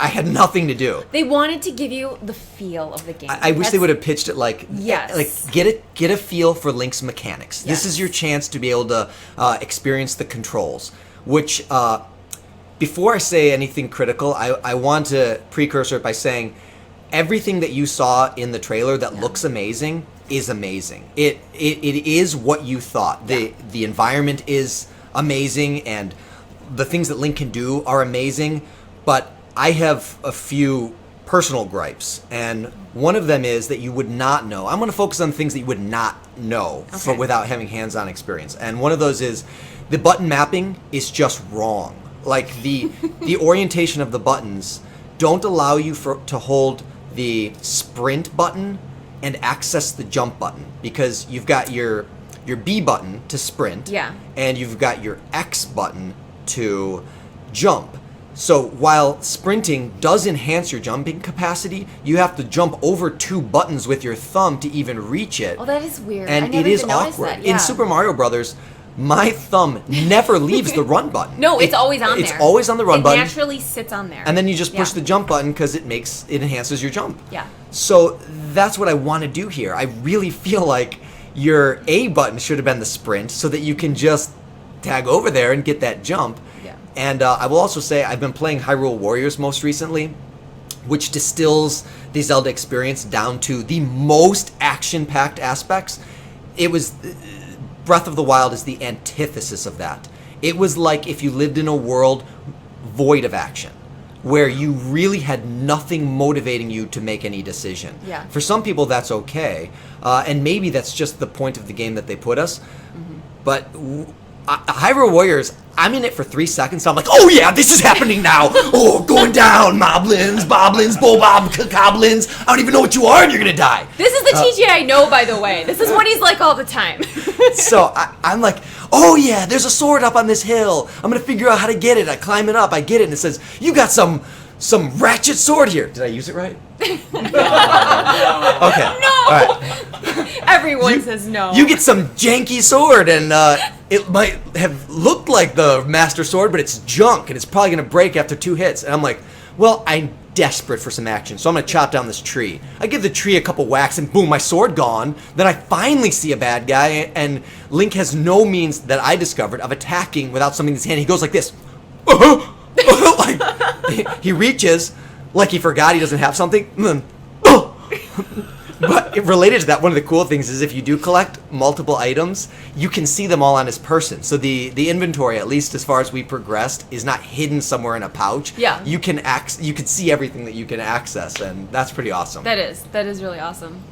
I had nothing to do. They wanted to give you the feel of the game. I wish they would have pitched it like, Yes. like get a feel for Link's mechanics. This Yes. is your chance to be able to experience the controls. Which, before I say anything critical, I want to precursor it by saying everything that you saw in the trailer that looks amazing is amazing. It is what you thought. The environment is amazing, and the things that Link can do are amazing. But I have a few personal gripes, and one of them is that you would not know. I'm going to focus on things that you would not know without having hands-on experience. And one of those is the button mapping is just wrong. Like the orientation of the buttons don't allow you to hold the sprint button and access the jump button, because you've got your B button to sprint, Yeah. and you've got your X button to jump. So while sprinting does enhance your jumping capacity, you have to jump over 2 buttons with your thumb to even reach it. Oh, that is weird. I And never it is even noticed awkward. that, yeah. In Super Mario Brothers, my thumb never leaves the run button. No, it's always on there. It's always on the run it button. naturally sits on there. And then you just push Yeah. the jump button because it enhances your jump. Yeah. So that's what I want to do here. I really feel like your A button should have been the sprint, so that you can just tag over there and get that jump. Yeah. And I will also say I've been playing Hyrule Warriors most recently, which distills the Zelda experience down to the most action-packed aspects. It was Breath of the Wild is the antithesis of that. It was like if you lived in a world void of action, where you really had nothing motivating you to make any decision. Yeah. For some people, that's okay, and maybe that's just the point of the game that they put us. But Hyrule Warriors, I'm in it for 3 seconds. So I'm like, oh yeah, this is happening now. Oh, going down, moblins, boblins, bobob, goblins. I don't even know what you are, and you're gonna die. This is the TJ I know, by the way. This is what he's like all the time. So I'm like, oh yeah, there's a sword up on this hill. I'm gonna figure out how to get it. I climb it up, I get it, and it says, you got some ratchet sword here. Did I use it right? Okay. No! All right. Everyone says no. You get some janky sword, and it might have looked like the Master Sword, but it's junk, and it's probably going to break after 2 hits. And I'm like, well, I'm desperate for some action, so I'm going to chop down this tree. I give the tree a couple whacks, and boom, my sword gone. Then I finally see a bad guy, and Link has no means that I discovered of attacking without something in his hand. He goes like this. Like, he reaches like he forgot he doesn't have something, and then, But related to that, one of the cool things is if you do collect multiple items, you can see them all on his person. So the inventory, at least as far as we progressed, is not hidden somewhere in a pouch. Yeah. You can see everything that you can access, and that's pretty awesome. That is really awesome.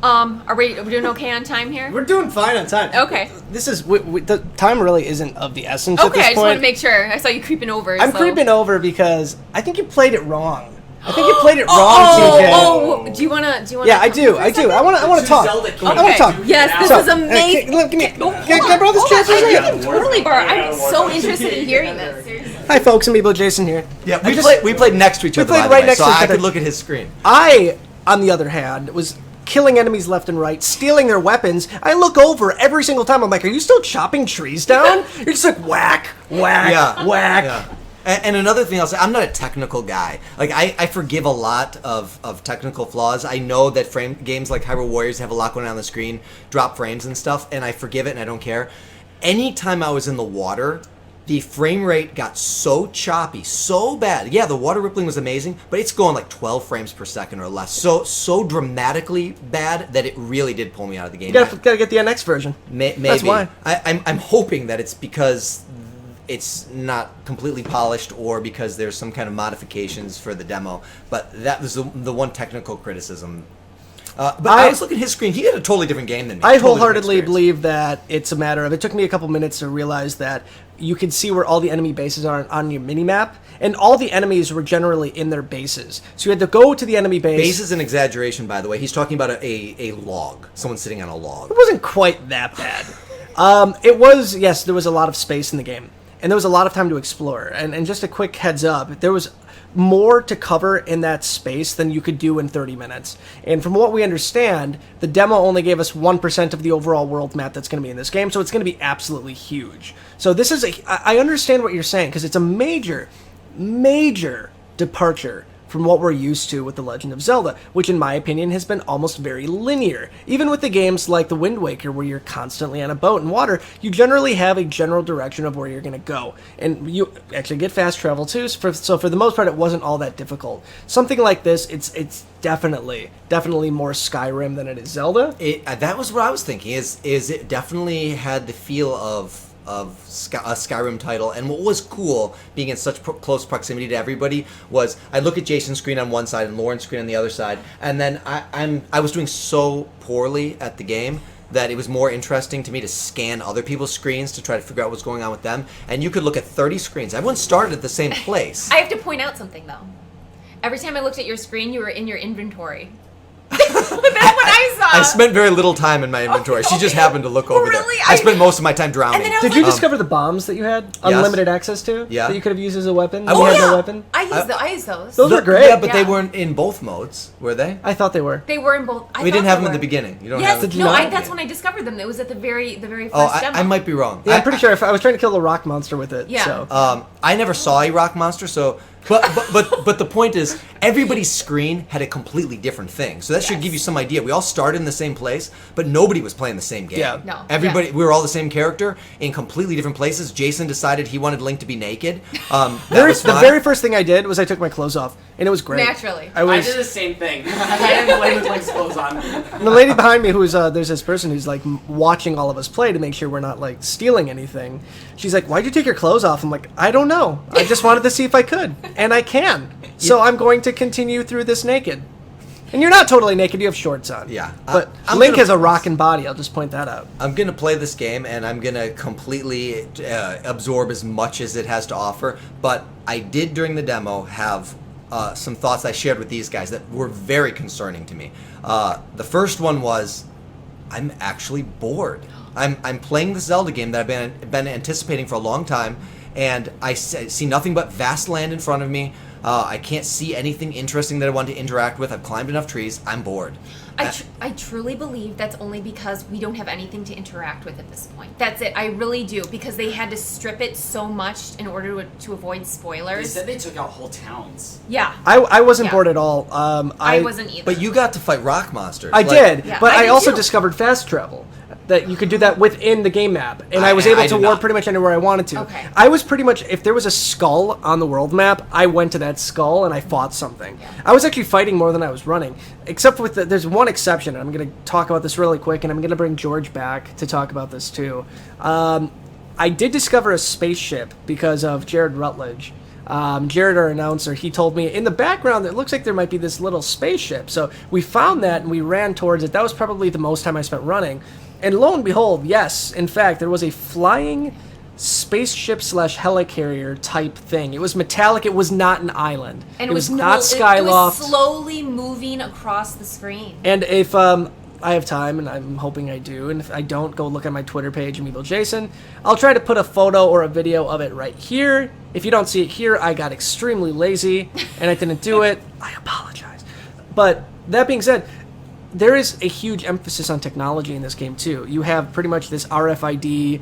Are we doing okay on time here? We're doing fine on time. Okay. This is the time really isn't of the essence at Okay, this I just want point. to make sure. I saw you creeping over. I'm so. creeping over because I think you played it wrong. I think you played it wrong, TJ. Oh, do you wanna? Yeah, I do. I do. I want to talk. Zelda I want to talk. Yes, this So, is amazing. Look, give me. Oh, Can I borrow this chair for a I second? can totally borrow. I'm so interested in hearing this. Seriously. Hi, folks. Amiibo Jason here. Yeah, we played next to each other. played by the right way, next so to each I other. could look at his screen. I, on the other hand, was killing enemies left and right, stealing their weapons. I look over every single time. I'm like, are you still chopping trees down? You're just like whack, whack, Yeah. whack. Yeah. And another thing I'll say, I'm not a technical guy. Like, I forgive a lot of technical flaws. I know that games like Hyrule Warriors have a lot going on the screen, drop frames and stuff, and I forgive it and I don't care. Anytime I was in the water, the frame rate got so choppy, so bad. Yeah, the water rippling was amazing, but it's going like 12 frames per second or less. So dramatically bad that it really did pull me out of the game. You gotta get the NX version. Maybe. That's why. I'm hoping that it's because it's not completely polished or because there's some kind of modifications for the demo. But that was the one technical criticism. But I was looking at his screen. He had a totally different game than me. I Totally different wholeheartedly experience. believe that it's a matter of, it took me a couple minutes to realize that you can see where all the enemy bases are on your minimap, and all the enemies were generally in their bases. So you had to go to the enemy base. Base is an exaggeration, by the way. He's talking about a log. Someone sitting on a log. It wasn't quite that bad. It was, yes, there was a lot of space in the game, and there was a lot of time to explore. And just a quick heads up, there was more to cover in that space than you could do in 30 minutes. And from what we understand, the demo only gave us 1% of the overall world map that's going to be in this game, so it's going to be absolutely huge. So this is I understand what you're saying, because it's a major departure from what we're used to with The Legend of Zelda, which in my opinion has been almost very linear. Even with the games like The Wind Waker, where you're constantly on a boat in water, you generally have a general direction of where you're going to go. And you actually get fast travel too, so for the most part it wasn't all that difficult. Something like this, it's definitely more Skyrim than it is Zelda. That was what I was thinking, is it definitely had the feel of a Skyrim title. And what was cool, being in such close proximity to everybody, was I look at Jason's screen on one side and Lauren's screen on the other side, and then I was doing so poorly at the game that it was more interesting to me to scan other people's screens to try to figure out what's going on with them. And you could look at 30 screens. Everyone started at the same place. I have to point out something though. Every time I looked at your screen, you were in your inventory. That's what I saw. I spent very little time in my inventory. She just happened to look over Really? there. I spent most of my time drowning. And then I was Did you discover the bombs that you had unlimited access to? Yeah. That you could have used as a weapon? I You was- had no weapon? I used those. Those were great. Yeah, but they Yeah. weren't in both modes, were they? I thought they were. They were in both. We didn't have them at the beginning. You don't have Yes, them. Did you no, not? that's when I discovered them. It was at the very first Oh, demo. I might be wrong. Yeah, I'm pretty sure I was trying to kill the rock monster with it. Yeah. So. I never saw a rock monster, so but the point is, everybody's screen had a completely different thing. So that should give you some idea. We all started in the same place, but nobody was playing the same game. Yeah. No. Everybody, we were all the same character in completely different places. Jason decided he wanted Link to be naked. That was The fun. very first thing I did was I took my clothes off, and it was great. Naturally. I I was. did the same thing. I didn't play with Link's clothes on. And the lady behind me, who's there's this person who's like watching all of us play to make sure we're not like stealing anything. She's like, "Why'd you take your clothes off?" I'm like, "I don't know. I just wanted to see if I could, and I can. So I'm going to continue through this naked." And you're not totally naked; you have shorts on. Yeah. But I'm Link gonna- has a rockin' body. I'll just point that out. I'm gonna play this game and I'm gonna completely absorb as much as it has to offer. But I did during the demo have some thoughts I shared with these guys that were very concerning to me. The first one was, I'm actually bored. I'm playing the Zelda game that I've been anticipating for a long time, and I see nothing but vast land in front of me. I can't see anything interesting that I want to interact with. I've climbed enough trees. I'm bored. I truly believe that's only because we don't have anything to interact with at this point. That's it. I really do, because they had to strip it so much in order to avoid They spoilers. said they took out whole towns. Yeah. I wasn't Yeah. bored at all. I wasn't either. But you got to fight rock monsters. I did, Yeah, but I I did also too. discovered fast travel. That you could do that within the game map, and I was able I to did warp not. pretty much anywhere I wanted to. Okay. I was pretty much, if there was a skull on the world map, I went to that skull and I fought something. I was actually fighting more than I was running, except with there's one exception, and I'm going to talk about this really quick, and I'm going to bring George back to talk about this too. I did discover a spaceship because of Jared Rutledge. Jared, our announcer, he told me in the background it looks like there might be this little spaceship. So we found that and we ran towards it. That was probably the most time I spent running. And lo and behold, yes, in fact, there was a flying spaceship / helicarrier type thing. It was metallic. It was not an island. And it was cool. not Skyloft. It was slowly moving across the screen. And if I have time, and I'm hoping I do, and if I don't, go look at my Twitter page, Amiibo Jason. I'll try to put a photo or a video of it right here. If you don't see it here, I got extremely lazy, and I didn't do it. I apologize. But that being said, there is a huge emphasis on technology in this game too. You have pretty much this RFID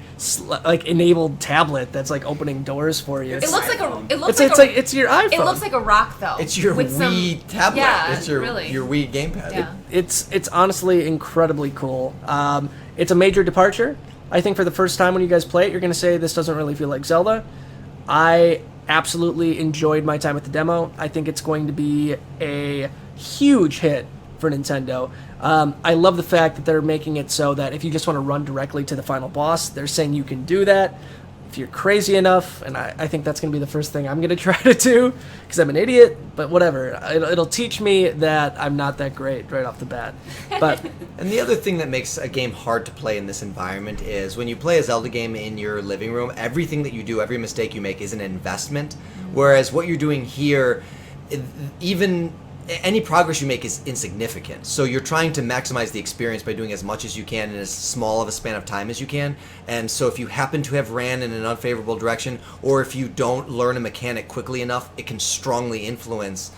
enabled tablet that's like opening doors for you. It looks like a. It looks It's like it's your iPhone. It looks like a rock though. It's your with Wii tablet. Yeah, it's your really. your Wii gamepad. Yeah. It's honestly incredibly cool. It's a major departure. I think for the first time when you guys play it, you're going to say this doesn't really feel like Zelda. I absolutely enjoyed my time with the demo. I think it's going to be a huge hit for Nintendo. I love the fact that they're making it so that if you just want to run directly to the final boss, they're saying you can do that if you're crazy enough, and I think that's going to be the first thing I'm going to try to do, because I'm an idiot, but whatever. It'll teach me that I'm not that great right off the bat. But And the other thing that makes a game hard to play in this environment is when you play a Zelda game in your living room, everything that you do, every mistake you make is an investment, whereas what you're doing here, even any progress you make is insignificant. So you're trying to maximize the experience by doing as much as you can in as small of a span of time as you can. And so if you happen to have ran in an unfavorable direction, or if you don't learn a mechanic quickly enough, it can strongly influence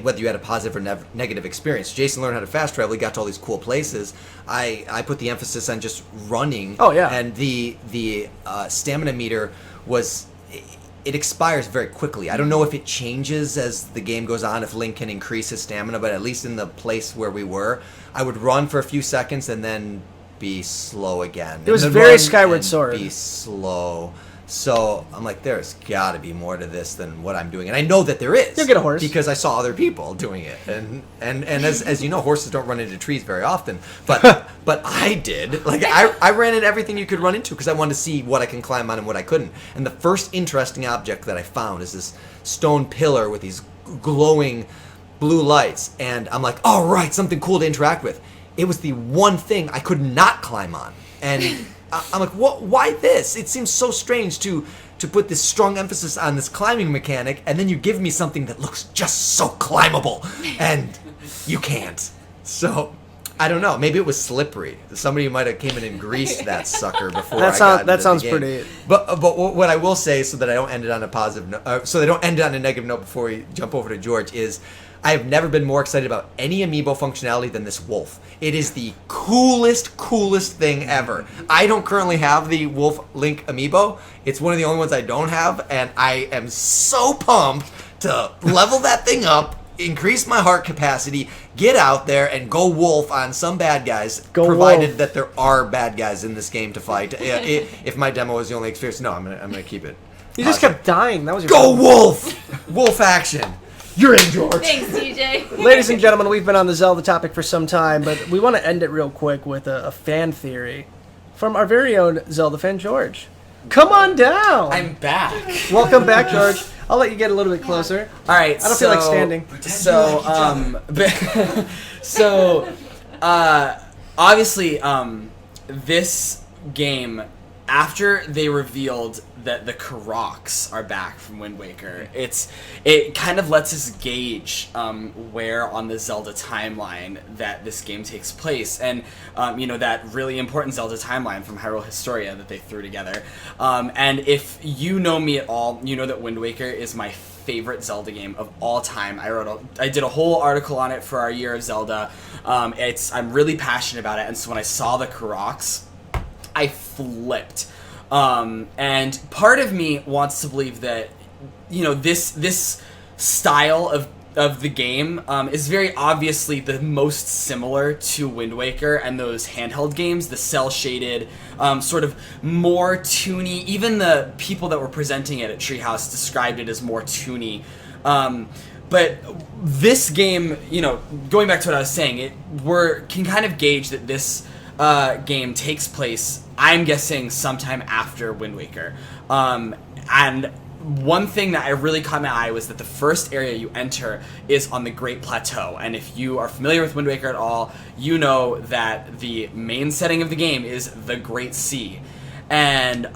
whether you had a positive or negative experience. Jason learned how to fast travel. He got to all these cool places. I put the emphasis on just running. Oh, yeah. And the stamina meter was... It expires very quickly. I don't know if it changes as the game goes on, if Link can increase his stamina, but at least in the place where we were, I would run for a few seconds and then be slow again. It was And then very run Skyward and Sword. Be slow. So I'm like, there's got to be more to this than what I'm doing, and I know that there is. You'll get a horse because I saw other people doing it, and as you know, horses don't run into trees very often, but I did. Like I ran at everything you could run into because I wanted to see what I can climb on and what I couldn't. And the first interesting object that I found is this stone pillar with these glowing blue lights, and I'm like, all right, something cool to interact with. It was the one thing I could not climb on, and I'm like, what? Why this? It seems so strange to put this strong emphasis on this climbing mechanic, and then you give me something that looks just so climbable, and you can't. So I don't know. Maybe it was slippery. Somebody might have came in and greased that sucker before. That sounds pretty. But what I will say, so that I don't end it on a positive note, so they don't end it on a negative note before we jump over to George, is I have never been more excited about any amiibo functionality than this wolf. It is the coolest thing ever. I don't currently have the Wolf Link amiibo. It's one of the only ones I don't have, and I am so pumped to level that thing up, increase my heart capacity, get out there, and go wolf on some bad guys, provided wolf. that there are bad guys in this game to fight. If my demo is the only experience, no, I'm gonna keep it. You just kept dying. That was your Go wolf! Wolf action! You're in, George. Thanks, DJ. Ladies and gentlemen, we've been on the Zelda topic for some time, but we want to end it real quick with a fan theory from our very own Zelda fan, George. Come on down. I'm back. Welcome back, George. I'll let you get a little bit closer. All right. I don't feel like standing. Obviously, this game, after they revealed that the Karoks are back from Wind Waker, it kind of lets us gauge where on the Zelda timeline that this game takes place, and that really important Zelda timeline from Hyrule Historia that they threw together. And if you know me at all, you know that Wind Waker is my favorite Zelda game of all time. I did a whole article on it for our Year of Zelda. I'm really passionate about it, and so when I saw the Karoks, I flipped. And part of me wants to believe that, this style of the game is very obviously the most similar to Wind Waker and those handheld games, the cel-shaded, sort of more toony. Even the people that were presenting it at Treehouse described it as more toony. But this game, going back to what I was saying, can kind of gauge that this game takes place, I'm guessing, sometime after Wind Waker. And one thing that I really caught my eye was that the first area you enter is on the Great Plateau, and if you are familiar with Wind Waker at all, you know that the main setting of the game is the Great Sea. And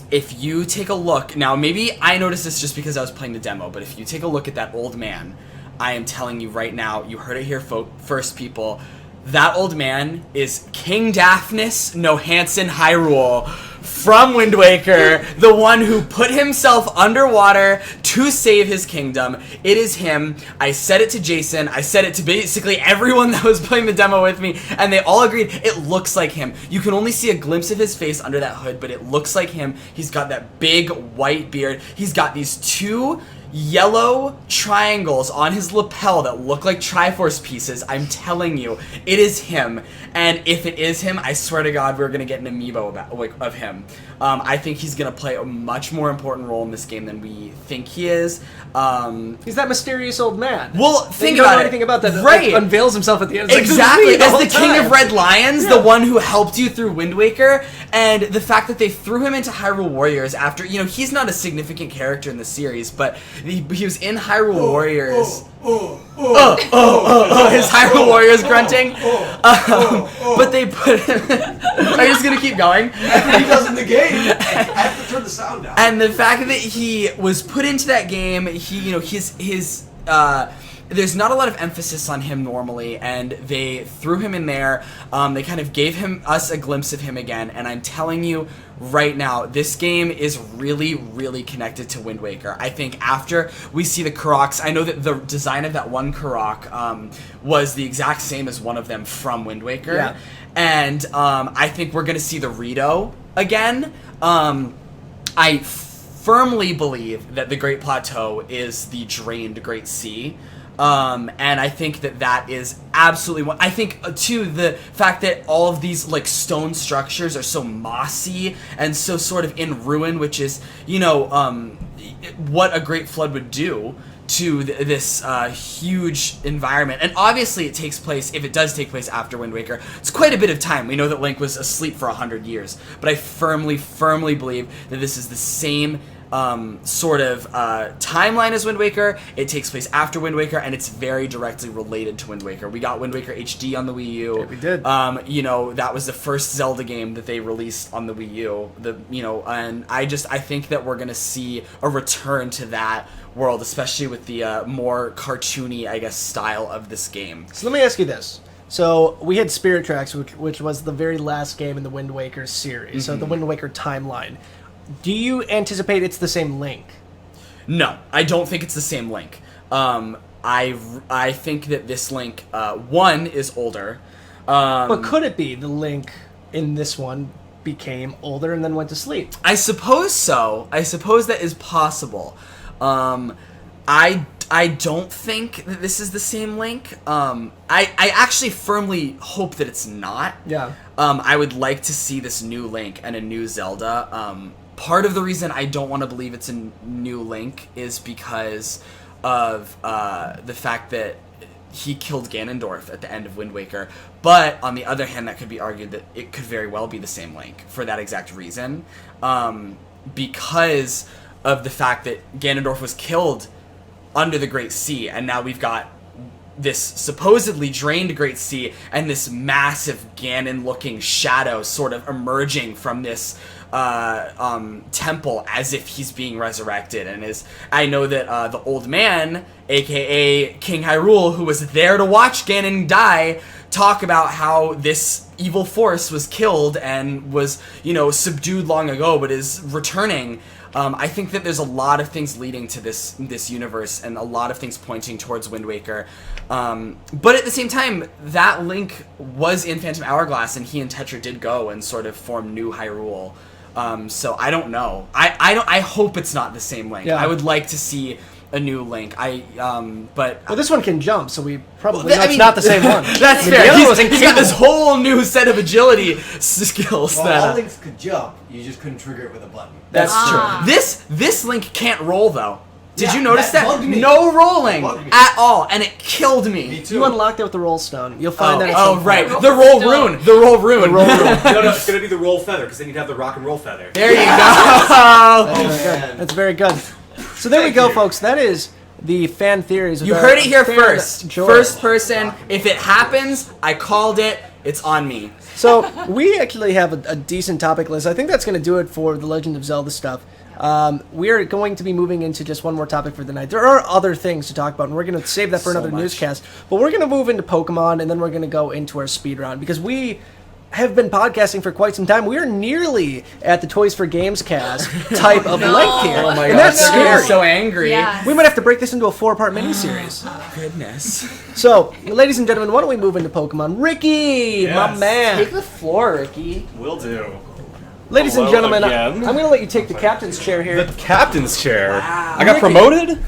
if you take a look, now maybe I noticed this just because I was playing the demo, but if you take a look at that old man, I am telling you right now, you heard it here first, people, that old man is King Daphnis No Hansen Hyrule from Wind Waker, the one who put himself underwater to save his kingdom. It is him. I said it to Jason. I said it to basically everyone that was playing the demo with me, and they all agreed it looks like him. You can only see a glimpse of his face under that hood, but it looks like him. He's got that big white beard. He's got these two yellow triangles on his lapel that look like Triforce pieces. I'm telling you, it is him. And if it is him, I swear to God, we're gonna get an amiibo of him. I think he's gonna play a much more important role in this game than we think he is. He's that mysterious old man. Well, think you don't about know it. anything about that. Right. Like, unveils himself at the end. It's Exactly, like, as the the King time. of Red Lions, the one who helped you through Wind Waker, and the fact that they threw him into Hyrule Warriors after, he's not a significant character in the series, but he was in Hyrule Warriors. His Hyrule Warriors grunting. But they put him... Are you just going to keep going? He does in the game. I have to turn the sound down. And the fact that he was put into that game, there's not a lot of emphasis on him normally, and they threw him in there. They kind of gave us a glimpse of him again, and I'm telling you right now, this game is really, really connected to Wind Waker. I think after we see the Karoks, I know that the design of that one Karok was the exact same as one of them from Wind Waker, Yeah. and I think we're going to see the Rito again. I firmly believe that the Great Plateau is the drained Great Sea. And I think that is absolutely one. I think, too, the fact that all of these, stone structures are so mossy and so sort of in ruin, which is, what a Great Flood would do to this huge environment. And obviously it takes place, if it does take place after Wind Waker, it's quite a bit of time. We know that Link was asleep for 100 years. But I firmly, firmly believe that this is the same timeline as Wind Waker. It takes place after Wind Waker, and it's very directly related to Wind Waker. We got Wind Waker HD on the Wii U. Yeah, we did. That was the first Zelda game that they released on the Wii U. And I think that we're gonna see a return to that world, especially with the more cartoony, I guess, style of this game. So let me ask you this. So we had Spirit Tracks, which was the very last game in the Wind Waker series, so the Wind Waker timeline. Do you anticipate it's the same Link? No, I don't think it's the same Link. I think that this Link, one, is older. But could it be the Link in this one became older and then went to sleep? I suppose so. I suppose that is possible. I don't think that this is the same Link. I actually firmly hope that it's not. Yeah. I would like to see this new Link and a new Zelda. Part of the reason I don't want to believe it's a new Link is because of the fact that he killed Ganondorf at the end of Wind Waker. But on the other hand, that could be argued that it could very well be the same Link for that exact reason. Because of the fact that Ganondorf was killed under the Great Sea, and now we've got this supposedly drained Great Sea and this massive Ganon-looking shadow sort of emerging from this temple as if he's being resurrected. And I know that the old man, aka King Hyrule, who was there to watch Ganon die, talk about how this evil force was killed and was, subdued long ago, but is returning. I think that there's a lot of things leading to this universe and a lot of things pointing towards Wind Waker. But at the same time, that Link was in Phantom Hourglass, and he and Tetra did go and sort of form New Hyrule. So I don't know. I hope it's not the same Link. Yeah. I would like to see a new Link. But Well, this one can jump, so we probably I it's mean, not the same one. That's The fair. other was He's got incapable. this whole new set of agility skills. Well, all Links could jump. You just couldn't trigger it with a button. That's Ah. true. This Link can't roll though. Did you notice that? bugged me. No rolling Bugged me. at all, and it killed me. You unlocked it with the roll stone. You'll find that. At Oh, some right. point. The roll rune. The roll rune. Roll rune. No, it's gonna be the roll feather because then you'd have the rock and roll feather. There you go. That's very good. That's very good. So there we go, folks. That is the fan theories. Of You our heard it here fan first. joy. First person. If it happens, I called it. It's on me. So we actually have a decent topic list. I think that's going to do it for the Legend of Zelda stuff. We are going to be moving into just one more topic for the night. There are other things to talk about, and we're going to save that for another newscast. But we're going to move into Pokemon, and then we're going to go into our speed round because we have been podcasting for quite some time. We are nearly at the Toys for Games cast type of length here. Oh my and god, that's they're getting scary. so angry. Yeah. We might have to break this into a 4-part miniseries. Goodness. So, ladies and gentlemen, why don't we move into Pokemon? Ricky, my Yes. man. Take the floor, Ricky. Will do. Ladies and Hello gentlemen, again. I'm going to let you take the captain's chair here. The captain's chair. Wow. I got Ricky. promoted.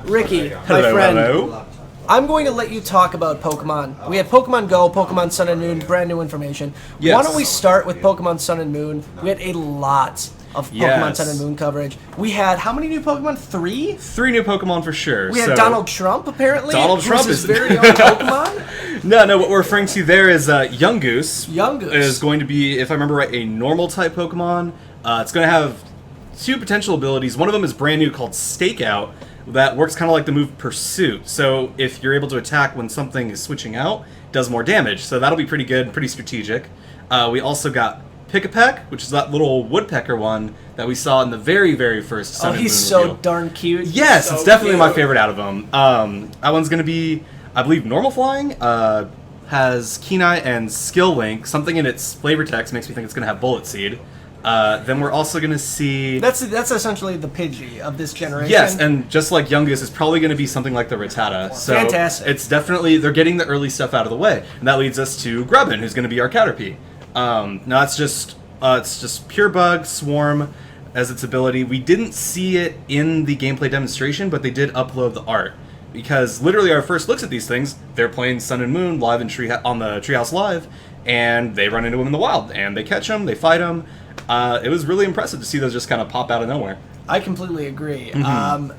Ricky, my Hello, friend. hello. I'm going to let you talk about Pokemon. We had Pokemon Go, Pokemon Sun and Moon, brand new information. Yes. Why don't we start with Pokemon Sun and Moon? We had a lot of Pokemon Yes. Sun and Moon coverage. We had how many new Pokemon? 3? 3 new Pokemon for sure. We had so- Donald Trump, apparently. Donald who's Trump his is- very own Pokemon. No, what we're referring to there is Young Goose. Young Goose. Is going to be, if I remember right, a normal type Pokemon. It's going to have 2 potential abilities. One of them is brand new called Stakeout. That works kind of like the move Pursuit. So if you're able to attack when something is switching out, it does more damage. So that'll be pretty good, pretty strategic. We also got Pick-a-Peck, which is that little woodpecker one that we saw in the very, very first Sun Oh, and he's Moon so reveal. darn cute. Yes, So it's definitely my cute. favorite out of them. That one's going to be, I believe, normal flying. Has Kenai and Skill Link. Something in its flavor text makes me think it's going to have Bullet Seed. Then we're also going to see... That's essentially the Pidgey of this generation. Yes, and just like Young Goose, it's probably going to be something like the Rattata. So Fantastic. It's definitely, they're getting the early stuff out of the way. And that leads us to Grubbin, who's going to be our Caterpie. Now it's just Pure Bug, Swarm as its ability. We didn't see it in the gameplay demonstration, but they did upload the art. Because literally our first looks at these things, they're playing Sun and Moon live in on the Treehouse Live, and they run into them in the wild, and they catch them, they fight them. It was really impressive to see those just kind of pop out of nowhere. I completely agree. Mm-hmm.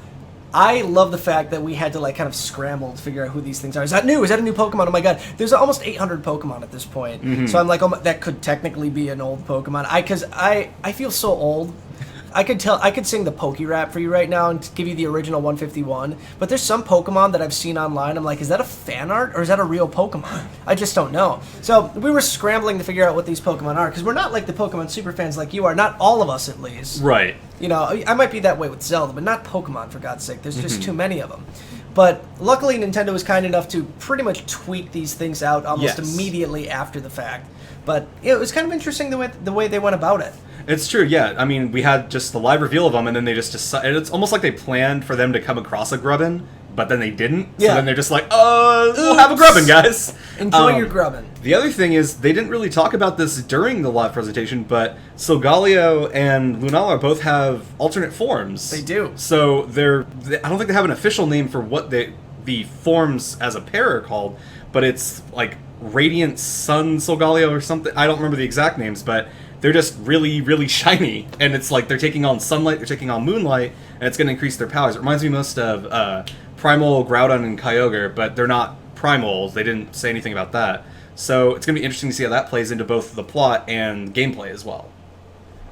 I love the fact that we had to kind of scramble to figure out who these things are. Is that new? Is that a new Pokemon? Oh my god, there's almost 800 Pokemon at this point. Mm-hmm. So I'm like, that could technically be an old Pokemon. Because I feel so old. I could sing the Poke Rap for you right now and give you the original 151. But there's some Pokemon that I've seen online. I'm like, is that a fan art or is that a real Pokemon? I just don't know. So we were scrambling to figure out what these Pokemon are because we're not like the Pokemon super fans like you are. Not all of us, at least. Right. You know, I might be that way with Zelda, but not Pokemon, for God's sake. There's just too many of them. But luckily, Nintendo was kind enough to pretty much tweak these things out almost Yes. immediately after the fact. But it was kind of interesting the way they went about it. It's true, yeah. I mean, we had just the live reveal of them, and then they just decided... It's almost like they planned for them to come across a Grubbin, but then they didn't. So Yeah. then they're just like, we'll have a Grubbin, guys. Enjoy your grubbin. The other thing is, they didn't really talk about this during the live presentation, but Solgaleo and Lunala both have alternate forms. They do. So I don't think they have an official name for what the forms as a pair are called, but it's like Radiant Sun Solgaleo or something. I don't remember the exact names, but they're just really, really shiny. And it's like they're taking on sunlight, they're taking on moonlight, and it's going to increase their powers. It reminds me most of Primal, Groudon, and Kyogre, but they're not primals. They didn't say anything about that. So it's going to be interesting to see how that plays into both the plot and gameplay as well.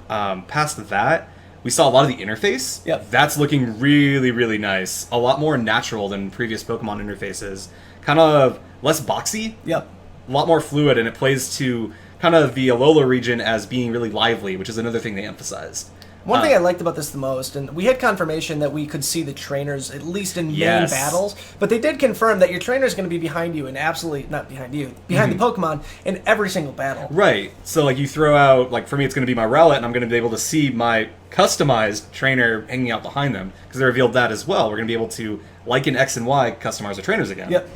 Past that, we saw a lot of the interface. Yep. That's looking really, really nice. A lot more natural than previous Pokemon interfaces. Kind of less boxy. Yep. A lot more fluid, and it plays to kind of the Alola region as being really lively, which is another thing they emphasized. One thing I liked about this the most, and we had confirmation that we could see the trainers, at least in main Yes. battles, but they did confirm that your trainer is going to be behind you, and absolutely, not behind you, behind the Pokemon in every single battle. Right. So, like, you throw out, like, for me, it's going to be my Rowlet, and I'm going to be able to see my customized trainer hanging out behind them, because they revealed that as well. We're going to be able to, like in X and Y, customize our trainers again. Yep.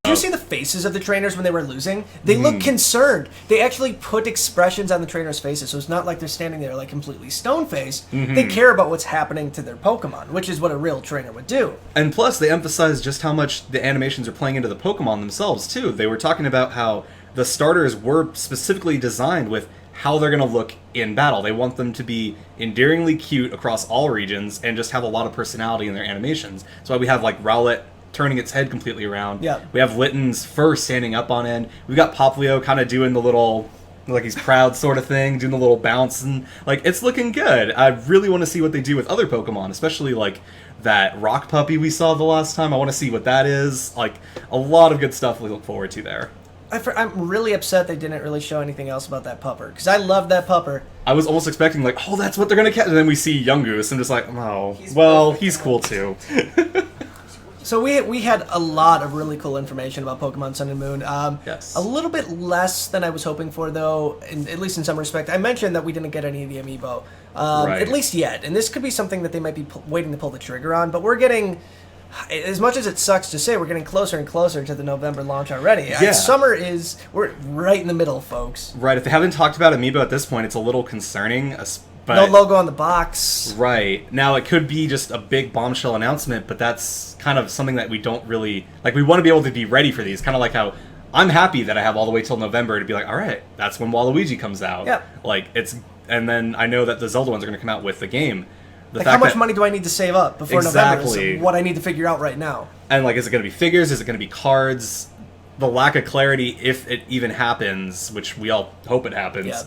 Did you see the faces of the trainers when they were losing? They look concerned. They actually put expressions on the trainers' faces, so it's not like they're standing there like completely stone-faced. They care about what's happening to their Pokemon, which is what a real trainer would do. And plus, they emphasize just how much the animations are playing into the Pokemon themselves, too. They were talking about how the starters were specifically designed with how they're going to look in battle. They want them to be endearingly cute across all regions and just have a lot of personality in their animations. That's why we have like Rowlet turning its head completely around. Yeah. We have Litten's fur standing up on end. We've got Poplio kind of doing the little, like he's proud sort of thing, doing the little bounce, and like it's looking good. I really want to see what they do with other Pokemon, especially like that rock puppy we saw the last time. I want to see what that is. Like a lot of good stuff we look forward to there. I'm really upset they didn't really show anything else about that pupper, because I love that pupper. I was almost expecting like, oh, that's what they're gonna catch, and then we see Yungoos, and just like, oh, he's cool too. So we had a lot of really cool information about Pokemon Sun and Moon. Yes. A little bit less than I was hoping for, though, at least in some respect. I mentioned that we didn't get any of the Amiibo, Right. at least yet. And this could be something that they might be waiting to pull the trigger on. But we're getting, as much as it sucks to say, we're getting closer and closer to the November launch already. Yeah. We're right in the middle, folks. Right. If they haven't talked about Amiibo at this point, it's a little concerning. But, No logo on the box. Right. Now, it could be just a big bombshell announcement, but that's kind of something that we don't really... Like, we want to be able to be ready for these. Kind of like how I'm happy that I have all the way till November to be like, all right, that's when Waluigi comes out. Yeah. Like, it's... And then I know that the Zelda ones are going to come out with the game. Like, how much money do I need to save up before November? Exactly. Is what I need to figure out right now. And, like, is it going to be figures? Is it going to be cards? The lack of clarity, if it even happens, which we all hope it happens... Yeah.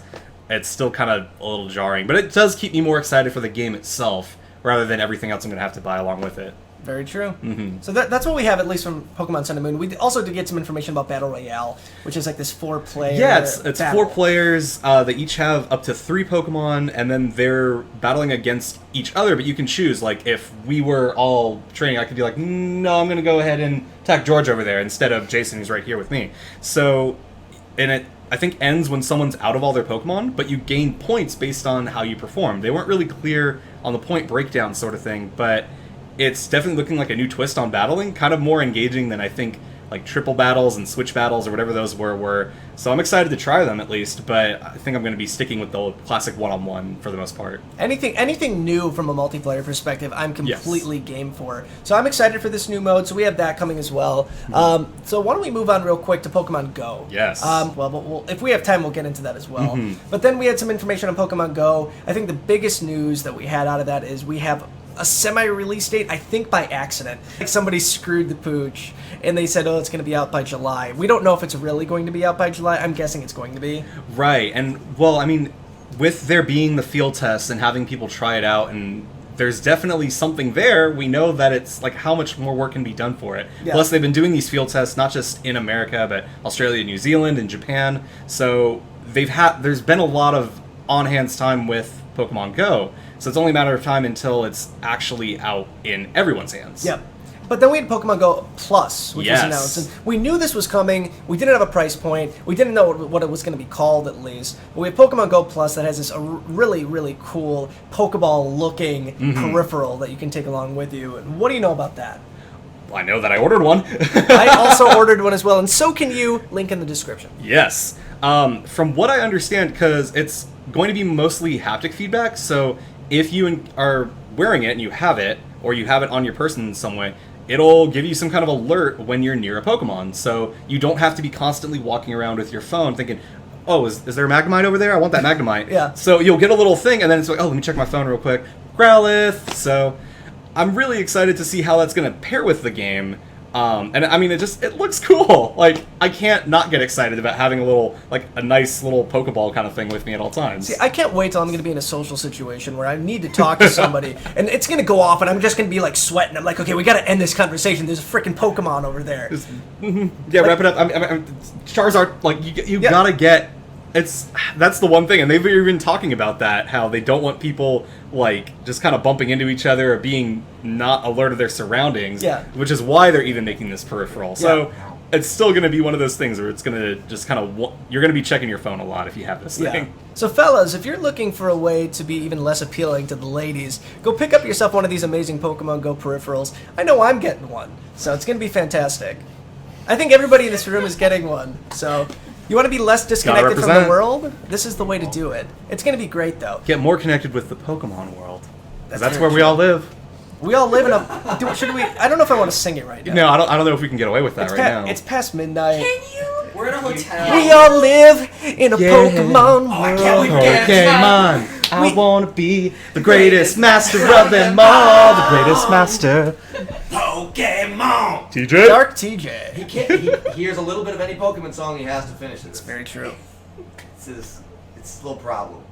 It's still kind of a little jarring, but it does keep me more excited for the game itself, rather than everything else I'm going to have to buy along with it. Very true. Mm-hmm. So that's what we have, at least from Pokemon Sun and Moon. We also did get some information about Battle Royale, which is like this 4-player Yeah, it's battle. 4 players. They each have up to 3 Pokemon, and then they're battling against each other, but you can choose. Like, if we were all training, I could be like, no, I'm going to go ahead and attack George over there, instead of Jason, who's right here with me. So, and it... I think ends when someone's out of all their Pokemon, but you gain points based on how you perform. They weren't really clear on the point breakdown sort of thing, but it's definitely looking like a new twist on battling, kind of more engaging than I think like triple battles and switch battles or whatever those were. So I'm excited to try them at least, but I think I'm going to be sticking with the classic one-on-one for the most part. Anything new from a multiplayer perspective, I'm completely game for. So I'm excited for this new mode, so we have that coming as well. So why don't we move on real quick to Pokemon Go? Yes. Well, if we have time, we'll get into that as well. But then we had some information on Pokemon Go. I think the biggest news that we had out of that is we have a semi-release date, I think by accident. Like somebody screwed the pooch, and they said, oh, it's going to be out by July. We don't know if it's really going to be out by July. I'm guessing it's going to be. Right, and, well, I mean, with there being the field tests and having people try it out, and there's definitely something there, we know that it's, like, how much more work can be done for it. Yeah. Plus, they've been doing these field tests, not just in America, but Australia, New Zealand, and Japan, so there's been a lot of on-hands time with Pokemon Go. So it's only a matter of time until it's actually out in everyone's hands. Yep. But then we had Pokemon Go Plus, which Yes. was announced. And we knew this was coming. We didn't have a price point. We didn't know what it was going to be called, at least. But we have Pokemon Go Plus that has this really, really cool Pokeball-looking peripheral that you can take along with you. And what do you know about that? I know that I ordered one. I also ordered one as well, and so can you. Link in the description. Yes. From what I understand, because it's going to be mostly haptic feedback, so if you are wearing it and you have it, or you have it on your person in some way, it'll give you some kind of alert when you're near a Pokemon, so you don't have to be constantly walking around with your phone thinking, oh, is there a Magnemite over there? I want that Magnemite. Yeah. So you'll get a little thing, and then it's like, oh, let me check my phone real quick. Growlithe! So I'm really excited to see how that's going to pair with the game. And I mean, it looks cool. Like, I can't not get excited about having a nice little Pokeball kind of thing with me at all times. See, I can't wait till I'm going to be in a social situation where I need to talk to somebody, and it's going to go off, and I'm just going to be, like, sweating. I'm like, okay, we got to end this conversation. There's a freaking Pokemon over there. Yeah, wrap it up. I mean, Charizard, like, you gotta get... That's the one thing, and they've even talking about that, how they don't want people, like, just kind of bumping into each other or being not alert of their surroundings, Yeah. which is why they're even making this peripheral. So it's still going to be one of those things where it's going to just kind of... You're going to be checking your phone a lot if you have this thing. So, fellas, if you're looking for a way to be even less appealing to the ladies, go pick up yourself one of these amazing Pokemon Go peripherals. I know I'm getting one, so it's going to be fantastic. I think everybody in this room is getting one, so... You want to be less disconnected from the represent. world? This is the way to do it. It's going to be great, though. Get more connected with the Pokemon world. That's very where we true. all live. We all live in a... Should we... I don't know if I want to sing it right now. No, I don't know if we can get away with that It's right now. It's past midnight. Can you? We're in a hotel. We all live in a Pokemon world. Pokemon. I want to be the greatest master of them all. The greatest master. Pokemon. TJ? Dark TJ. He hears a little bit of any Pokemon song, he has to finish it. It's Very true. It's a little problem.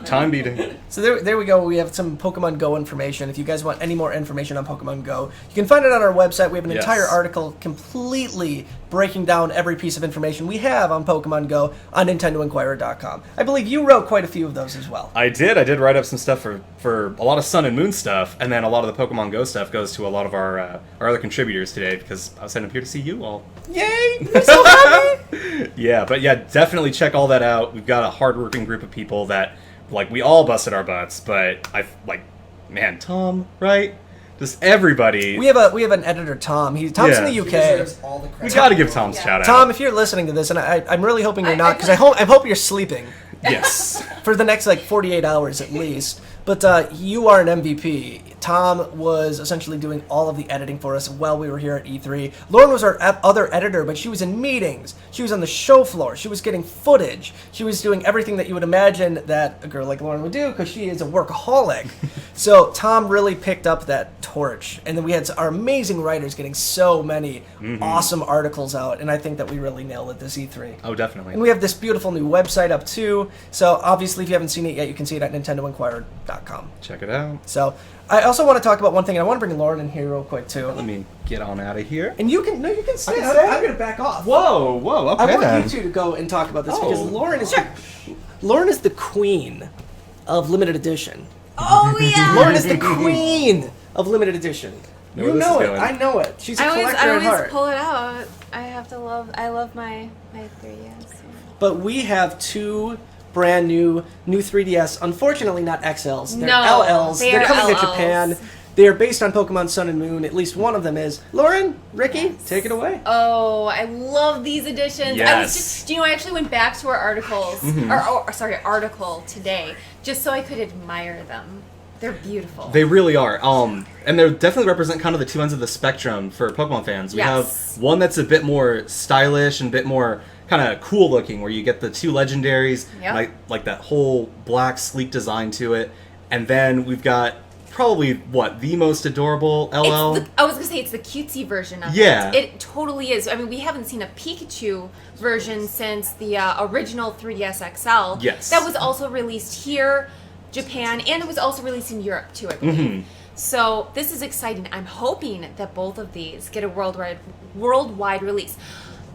Time beating. So there we go. We have some Pokemon Go information. If you guys want any more information on Pokemon Go, you can find it on our website. We have an Yes. entire article completely breaking down every piece of information we have on Pokemon Go on NintendoInquirer.com. I believe you wrote quite a few of those as well. I did write up some stuff for a lot of Sun and Moon stuff, and then a lot of the Pokemon Go stuff goes to a lot of our other contributors today, because I was heading up here to see you all. Yay! I'm so happy! Yeah, but yeah, definitely check all that out. We've got a hardworking group of people that, like, we all busted our butts, but man, Tom, right? Just everybody. We have an editor, Tom. Tom's in the UK. All the We credit. gotta give Tom's shout out. Tom, if you're listening to this, and I'm really hoping you're I- not, because I hope you're sleeping Yes. for the next 48 hours at least. But you are an MVP. Tom was essentially doing all of the editing for us while we were here at E3. Lauren was our other editor, but she was in meetings. She was on the show floor. She was getting footage. She was doing everything that you would imagine that a girl like Lauren would do, because she is a workaholic. So Tom really picked up that torch. And then we had our amazing writers getting so many awesome articles out. And I think that we really nailed it this E3. Oh, definitely. And we have this beautiful new website up too. So obviously, if you haven't seen it yet, you can see it at NintendoInquirer.com. Check it out. So I also want to talk about one thing, and I want to bring Lauren in here real quick too. Let me get on out of here. And you can stay. can stay. I'm going to back off. Whoa, okay I want then. you two to go and talk about this because Oh. Lauren is the queen of limited edition. Oh yeah. Lauren is the queen of limited edition. Know You where this know is it. going. I know it. She's a I collector at always heart. pull it out. I love my 3DS. But we have two brand new 3DS. Unfortunately, not XLs. They're No, LLs. they They're are coming to LLs. Japan. They are based on Pokemon Sun and Moon. At least one of them is. Lauren, Ricky, take it away. Oh, I love these editions. I Yes. was just, I actually went back to our articles, article today, just so I could admire them. They're beautiful. They really are. And they definitely represent kind of the two ends of the spectrum for Pokemon fans. We Yes. have one that's a bit more stylish and a bit more kind of cool looking, where you get the two legendaries, Yep. like that whole black sleek design to it. And then we've got probably the most adorable LL. I was gonna say it's the cutesy version of Yeah. it. It totally is. I mean, we haven't seen a Pikachu version since the original 3DS XL. Yes. That was also released here, Japan, and it was also released in Europe too, I believe. Mm-hmm. So this is exciting. I'm hoping that both of these get a worldwide release.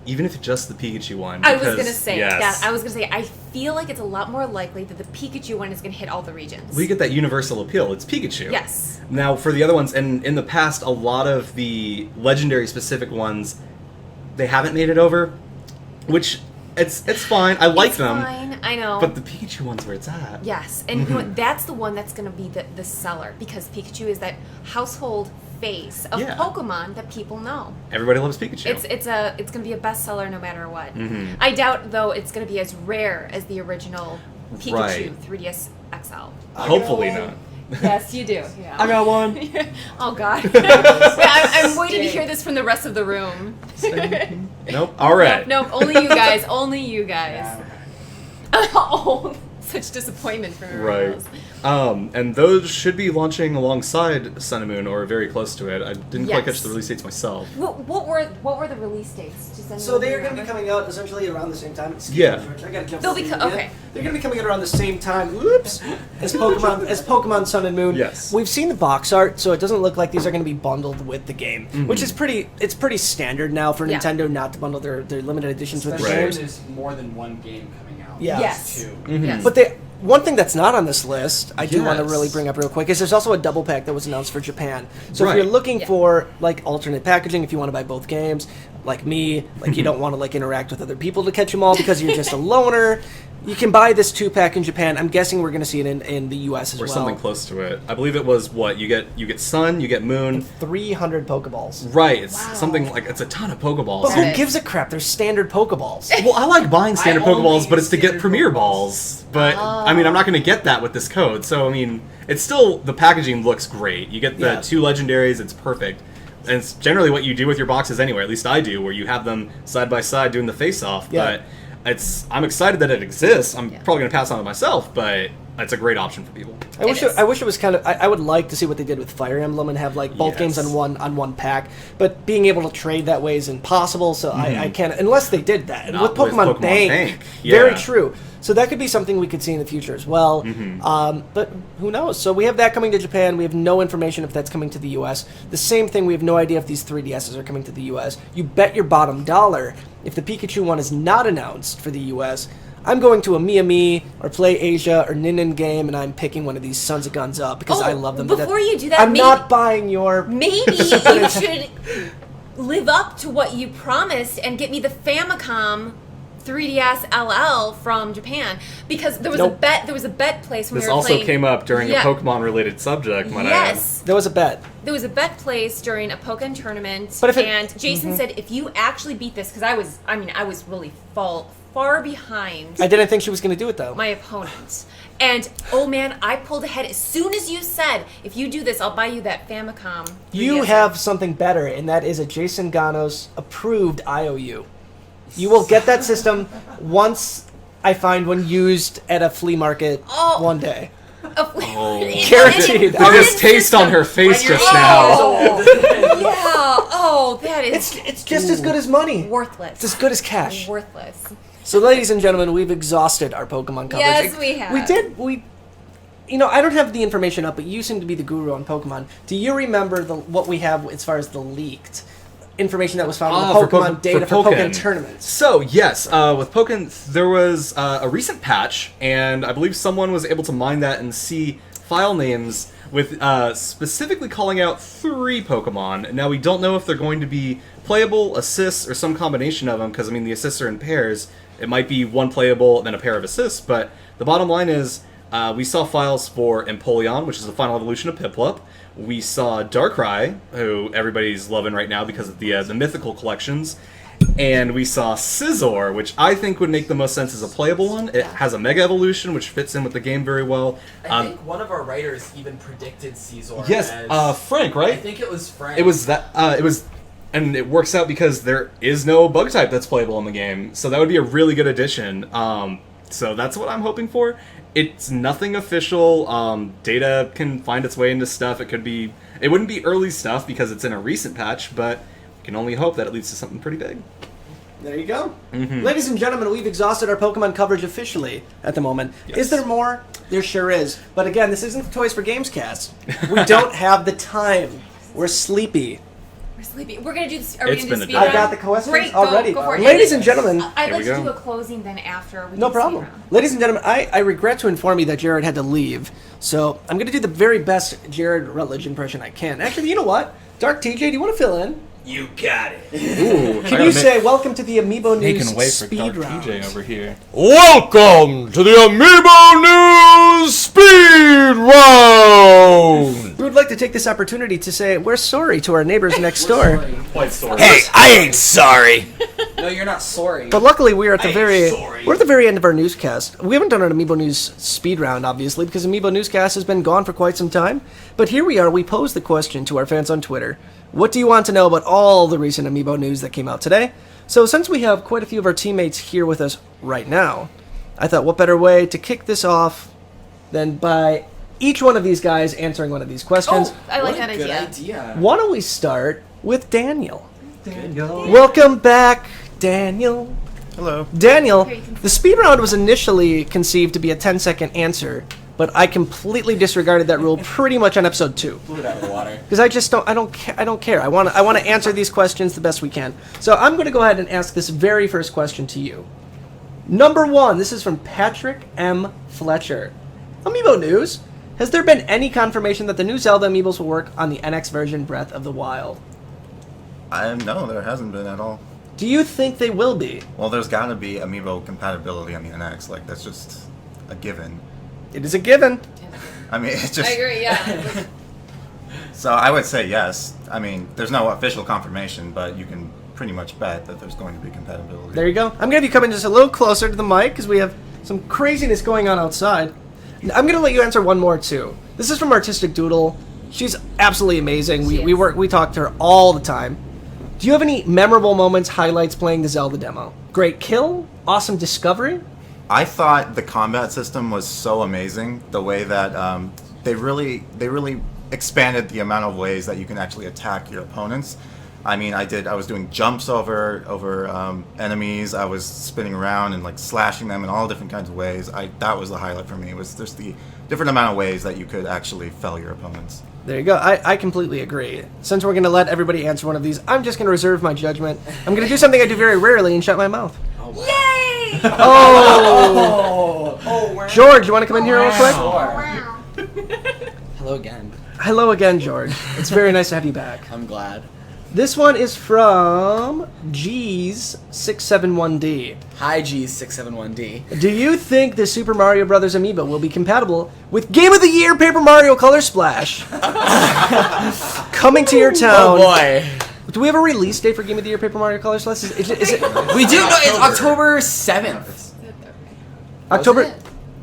Even if it's just the Pikachu one. I was because- gonna say yes. that. I was gonna say I feel like it's a lot more likely that the Pikachu one is gonna hit all the regions. We get that universal appeal. It's Pikachu. Yes. Now, for the other ones, and in the past, a lot of the legendary specific ones, they haven't made it over, which it's fine. I like It's them, fine. I know. but the Pikachu one's where it's at. Yes, and you know what? That's the one that's going to be the seller, because Pikachu is that household face of Yeah. Pokemon that people know. Everybody loves Pikachu. It's going to be a bestseller no matter what. Mhm. I doubt though it's going to be as rare as the original Pikachu Right. 3DS XL. Hopefully not. Yes, you do. Yeah. I got one. Oh God. Wait, I'm waiting to hear this from the rest of the room. Nope. All right. Nope, only you guys. Only you guys. Oh, such disappointment from everyone Right. else. And those should be launching alongside Sun and Moon, or very close to it. I didn't quite catch Yes. the release dates myself. What were the release dates? Does anyone So they are going to be remember? coming out essentially around the same time. Yeah. I gotta jump They'll to be the co- again. okay. They're going to be coming out around the same time. Oops. As Pokemon Sun and Moon. Yes. We've seen the box art, so it doesn't look like these are going to be bundled with the game, which is pretty standard now for Yeah. Nintendo not to bundle their limited editions with the Right. games. There's more than one game coming out. Yeah. Yes. Two. Yes. But one thing that's not on this list, I do want to Yes. really bring up real quick, is there's also a double pack that was announced for Japan. So if Right. you're looking Yeah. for like alternate packaging, if you want to buy both games, like me, like you don't want to like interact with other people to catch them all because you're just a loner, you can buy this 2-pack in Japan. I'm guessing we're going to see it in the US as Or well. something close to it. I believe it was you get Sun, you get Moon. 300 Pokeballs. Right. It's Wow. something like it's a ton of Pokeballs. But who That is- gives a crap? They're standard Pokeballs. Well, I like buying standard I only Pokeballs, but it's to use get standard Premier Pokeballs. Balls. But I mean, I'm not going to get that with this code. So I mean, it's still the packaging looks great. You get the Yeah. 2 legendaries. It's perfect. and it's generally what you do with your boxes anyway. At least I do, where you have them side by side doing the face-off. Yeah. But I'm excited that it exists. I'm probably going to pass on it myself, but it's a great option for people. I wish it was kind of. I would like to see what they did with Fire Emblem and have like both Yes. games on one pack. But being able to trade that way is impossible. So I can't unless they did that. And Not with with Pokemon, Pokemon Bank, Bank. very Yeah. true. So that could be something we could see in the future as well. But who knows? So we have that coming to Japan. We have no information if that's coming to the U.S. The same thing. We have no idea if these 3DSs are coming to the U.S. You bet your bottom dollar if the Pikachu one is not announced for the U.S. I'm going to a Miami or Play Asia or Nin game, and I'm picking one of these sons of guns up because I love them. Before you do that, I'm not buying your. Maybe you should live up to what you promised and get me the Famicom 3DS LL from Japan, because there was a bet. There was a bet place when This we were also playing. came up during Yeah. a Pokemon-related subject, might I add. Yes, There was a bet. there was a bet place during a Pokemon tournament, But if it- and Jason said if you actually beat this, because I was really far behind I didn't think she was going to do it though. my opponent. And oh man, I pulled ahead as soon as you said, if you do this, I'll buy you that Famicom. You 3DS. have something better, and that is a Jason Ganos approved IOU. You will get that system once I find one used at a flea market one day. Guaranteed. The distaste on her face just now. That is It's just as good as money. worthless. It's as good as cash. Worthless. So, ladies and gentlemen, we've exhausted our Pokemon coverage. Yes, we have. We did. I don't have the information up, but you seem to be the guru on Pokemon. Do you remember what we have as far as the leaked information that was found in the Pokemon data for Pokemon tournaments? So, yes, with Pokemon, there was a recent patch, and I believe someone was able to mine that and see file names with specifically calling out 3 Pokemon. Now, we don't know if they're going to be playable, assists, or some combination of them, because, the assists are in pairs. It might be one playable, then a pair of assists, but the bottom line is, we saw files for Empoleon, which is the final evolution of Piplup. We saw Darkrai, who everybody's loving right now because of the mythical collections. And we saw Scizor, which I think would make the most sense as a playable one. It has a Mega Evolution, which fits in with the game very well. I think one of our writers even predicted Caesar. Yes, as, Frank, right? I think it was Frank. It was that. And it works out because there is no bug type that's playable in the game, so that would be a really good addition. So that's what I'm hoping for. It's nothing official. Data can find its way into stuff. It wouldn't be early stuff because it's in a recent patch, but we can only hope that it leads to something pretty big. There you go. Ladies and gentlemen, we've exhausted our Pokemon coverage officially at the moment. Yes. Is there more? There sure is. But again, this isn't the Toys for Games cast. We don't have the time. We're sleepy. We're sleepy. We're gonna do this. Are we It's gonna do been speed a I day. got the questions Great, already. go for it. Ladies and gentlemen, I'd Here like we to go. do a closing then after we no do speed problem. round. Ladies and gentlemen, I regret to inform you that Jared had to leave. So I'm going to do the very best Jared Rutledge impression I can. Actually, you know what? Dark TJ, do you want to fill in? You got it. Ooh, Can you say welcome to the Amiibo News speed round? TJ over here. Welcome to the Amiibo News Speed Round! We would like to take this opportunity to say we're sorry to our neighbors next door. Quite sorry. Hey, I ain't sorry! No, you're not sorry. But luckily, we're at the very end of our newscast. We haven't done an Amiibo News speed round, obviously, because Amiibo Newscast has been gone for quite some time. But here we are. We posed the question to our fans on Twitter: what do you want to know about all the recent Amiibo news that came out today? So since we have quite a few of our teammates here with us right now, I thought what better way to kick this off than by each one of these guys answering one of these questions. Oh, I like that Good idea. idea. Why don't we start with Daniel? Welcome back, Daniel. Hello. Daniel, Here, you can- the speed round was initially conceived to be a 10-second answer, but I completely disregarded that rule pretty much on episode 2. Blew it out of the water. Because I don't care. I want to answer these questions the best we can. So I'm going to go ahead and ask this very first question to you. Number 1, this is from Patrick M. Fletcher. Amiibo News. Has there been any confirmation that the new Zelda amiibos will work on the NX version Breath of the Wild? No, there hasn't been at all. Do you think they will be? Well, there's got to be amiibo compatibility on the NX. Like, that's just a given. It is a given. I mean, it's just. I agree. Yeah. So I would say yes. I mean, there's no official confirmation, but you can pretty much bet that there's going to be compatibility. There you go. I'm going to have you come in just a little closer to the mic because we have some craziness going on outside. I'm going to let you answer one more, too. This is from Artistic Doodle. She's absolutely amazing. She We talk to her all the time. Do you have any memorable moments, highlights playing the Zelda demo? Great kill, awesome discovery. I thought the combat system was so amazing. The way that they really expanded the amount of ways that you can actually attack your opponents. I mean, I was doing jumps over enemies. I was spinning around and like slashing them in all different kinds of ways. That was the highlight for me. Was just the different amount of ways that you could actually fell your opponents. There you go. I completely agree. Since we're going to let everybody answer one of these, I'm just going to reserve my judgment. I'm going to do something I do very rarely and shut my mouth. Yay! Oh! George, you want to come in here real quick? Hello again. Hello again, George. It's very nice to have you back. I'm glad. This one is from G's671D. Hi, G671D. Do you think the Super Mario Bros. Amiibo will be compatible with Game of the Year Paper Mario Color Splash? Coming to your town. Oh boy. Do we have a release date for Game of the Year Paper Mario Color Splash? Is it We do know it's October 7th. October?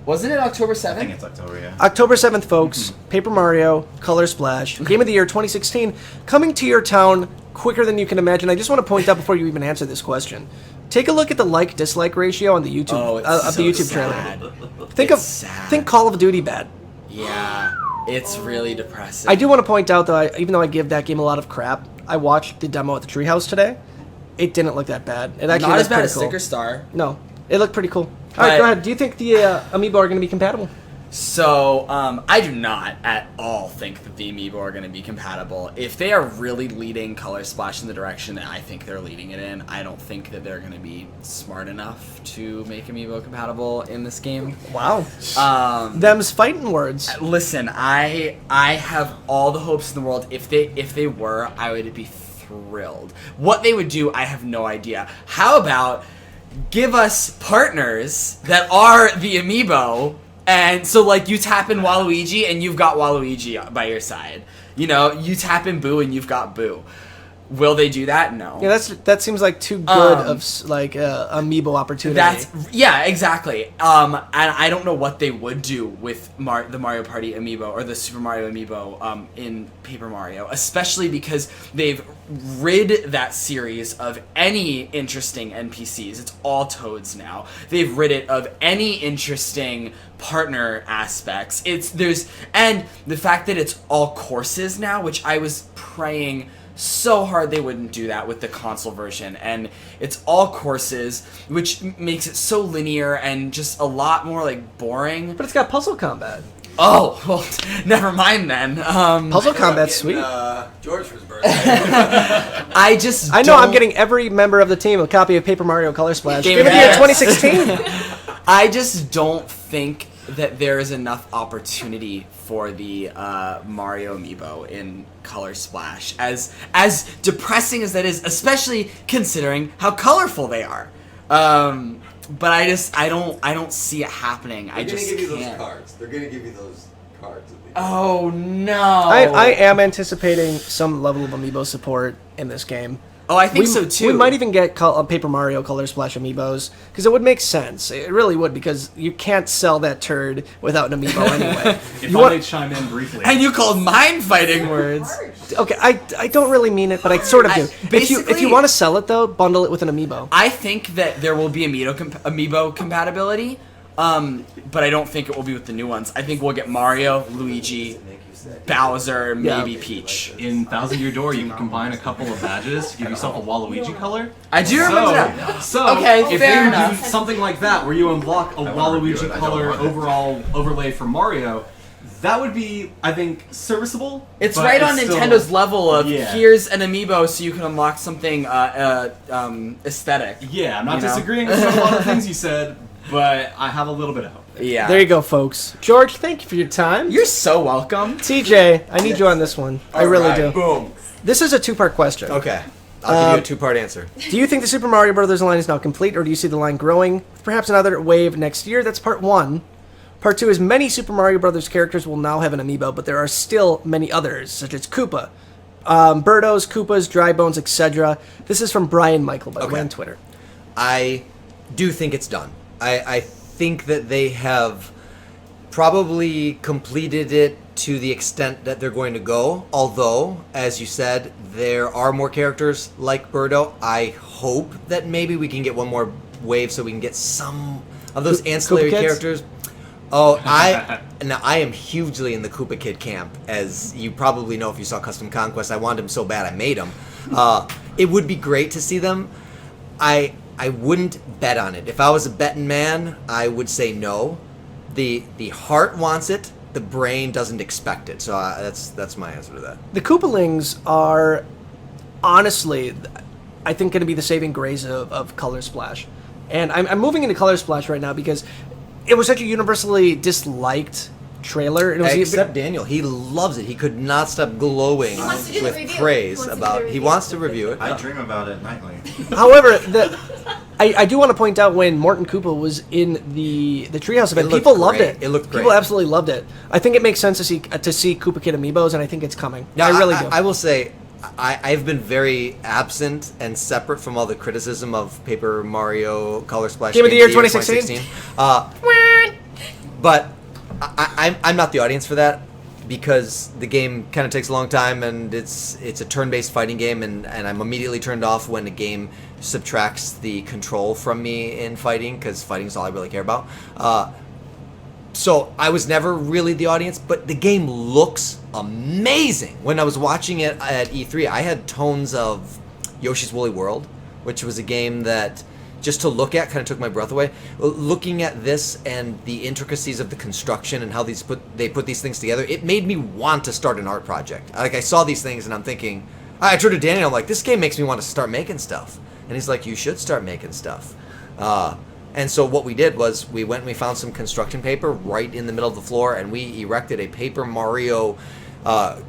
Wasn't it October I think 7th? it's October, yeah. October 7th, folks. Paper Mario Color Splash. Game of the Year 2016. Coming to your town quicker than you can imagine. I just want to point out before you even answer this question. Take a look at the like-dislike ratio on the YouTube of the YouTube trailer. Think Call of Duty bad. Yeah, it's really depressing. I do want to point out, though, even though I give that game a lot of crap, I watched the demo at the Treehouse today. It didn't look that bad. It actually Not as looked bad pretty as cool. Sticker Star. No, it looked pretty cool. All right, go ahead. Do you think the Amiibo are going to be compatible? So, I do not at all think that the Amiibo are going to be compatible. If they are really leading Color Splash in the direction that I think they're leading it in, I don't think that they're going to be smart enough to make Amiibo compatible in this game. Wow. Them's fighting words. Listen, I have all the hopes in the world. If they were, I would be thrilled. What they would do, I have no idea. How about give us partners that are the Amiibo, and so like you tap in Waluigi and you've got Waluigi by your side. You know, you tap in Boo and you've got Boo. Will they do that? No. Yeah, that seems like too good of like Amiibo opportunity. Yeah, exactly. And I don't know what they would do with the Mario Party Amiibo or the Super Mario Amiibo in Paper Mario, especially because they've rid that series of any interesting NPCs. It's all Toads now. They've rid it of any interesting partner aspects. And the fact that it's all courses now, which I was praying so hard they wouldn't do that with the console version, and it's all courses, which makes it so linear and just a lot more like boring. But it's got puzzle combat. Oh, well, never mind then. Puzzle combat's sweet. George for his birthday. I know I'm getting every member of the team a copy of Paper Mario Color Splash. Game Game of of the Year the Year. 2016. I just don't think that there is enough opportunity for the Mario Amiibo in Color Splash, as depressing as that is, especially considering how colorful they are. But I don't see it happening. I just can't. They're gonna give you those cards. They're gonna give you those cards. Oh no! I am anticipating some level of Amiibo support in this game. Oh, I think so too. We might even get Paper Mario Color Splash Amiibos, because it would make sense. It really would, because you can't sell that turd without an Amiibo anyway. If I may chime in briefly. And you called mine fighting words. Okay, I don't really mean it, but I sort of do. If you want to sell it, though, bundle it with an Amiibo. I think that there will be Amiibo compatibility, but I don't think it will be with the new ones. I think we'll get Mario, Luigi, Bowser, maybe Peach. In Thousand Year Door, you can combine a couple of badges to give yourself a Waluigi color. I do remember that. So, Okay, if fair they enough. do something like that, where you unlock a Waluigi color overall overlay for Mario, that would be, I think, serviceable. It's but right on still- Nintendo's level of Yeah. here's an Amiibo so you can unlock something aesthetic. Yeah, I'm not You know? disagreeing with a lot of things you said, but I have a little bit of hope. Yeah. There you go, folks. George, thank you for your time. You're so welcome. TJ, I need you on this one. I really do. Boom. This is a two-part question. Okay. I'll give you a two-part answer. Do you think the Super Mario Bros. Line is now complete, or do you see the line growing? Perhaps another wave next year? That's part one. Part two is many Super Mario Bros. Characters will now have an amiibo, but there are still many others, such as Koopa, Birdos, Koopas, Dry Bones, etc. This is from Brian Michael, by the way, on Twitter. I do think it's done. I think that they have probably completed it to the extent that they're going to go. Although, as you said, there are more characters like Birdo. I hope that maybe we can get one more wave so we can get some of those ancillary Koopa Kids? characters. Oh, I am hugely in the Koopa Kid camp, as you probably know if you saw Custom Conquest. I wanted him so bad I made him. It would be great to see them. I wouldn't bet on it. If I was a betting man, I would say no. The heart wants it. The brain doesn't expect it. So that's my answer to that. The Koopalings are, honestly, I think, going to be the saving grace of Color Splash. And I'm moving into Color Splash right now because it was such a universally disliked trailer. And it was Except Daniel. He loves it. He could not stop glowing wants to do the with review. praise He wants to do about... the He review. wants to review it. I dream about it nightly. However, I do want to point out when Morton Koopa was in the Treehouse event, looked people loved great. it. It looked great. People absolutely loved it. I think it makes sense to see Koopa Kid amiibos, and I think it's coming. Now, I really do. I will say, I've been very absent and separate from all the criticism of Paper Mario Color Splash Game of the Year 2016. But I'm not the audience for that because the game kind of takes a long time and it's a turn-based fighting game and I'm immediately turned off when a game subtracts the control from me in fighting because fighting is all I really care about. So I was never really the audience, but the game looks amazing. When I was watching it at E3, I had tones of Yoshi's Woolly World, which was a game that just to look at kind of took my breath away. Looking at this and the intricacies of the construction and how they put these things together, it made me want to start an art project. Like I saw these things and I'm thinking, I turned to Daniel, I'm like, this game makes me want to start making stuff. And he's like, you should start making stuff. And so what we did was we went and we found some construction paper right in the middle of the floor and we erected a Paper Mario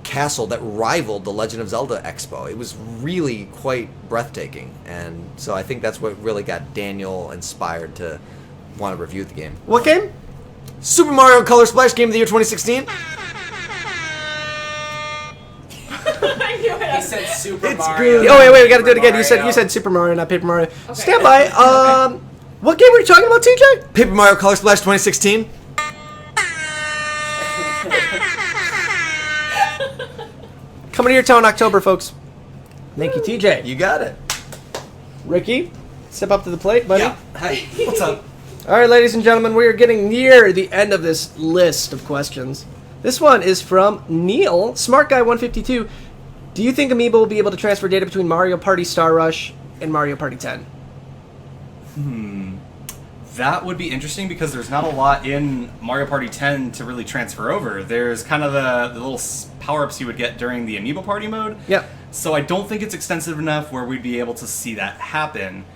castle that rivaled the Legend of Zelda Expo. It was really quite breathtaking. And so I think that's what really got Daniel inspired to want to review the game. What game? Super Mario Color Splash Game of the Year 2016. I knew it. He said Super It's Mario. good. Oh wait, we got to do it again. Mario. You said Super Mario, not Paper Mario. Stand by. What game were you talking about, TJ? Paper Mario Color Splash 2016. Coming to your town in October, folks. Thank you, TJ. You got it. Ricky, step up to the plate, buddy. Yeah. Hey, what's up? All right, ladies and gentlemen, we are getting near the end of this list of questions. This one is from Neil, Smart Guy 152. Do you think Amiibo will be able to transfer data between Mario Party Star Rush and Mario Party 10? That would be interesting because there's not a lot in Mario Party 10 to really transfer over. There's kind of the little power-ups you would get during the Amiibo Party mode. Yep. So I don't think it's extensive enough where we'd be able to see that happen.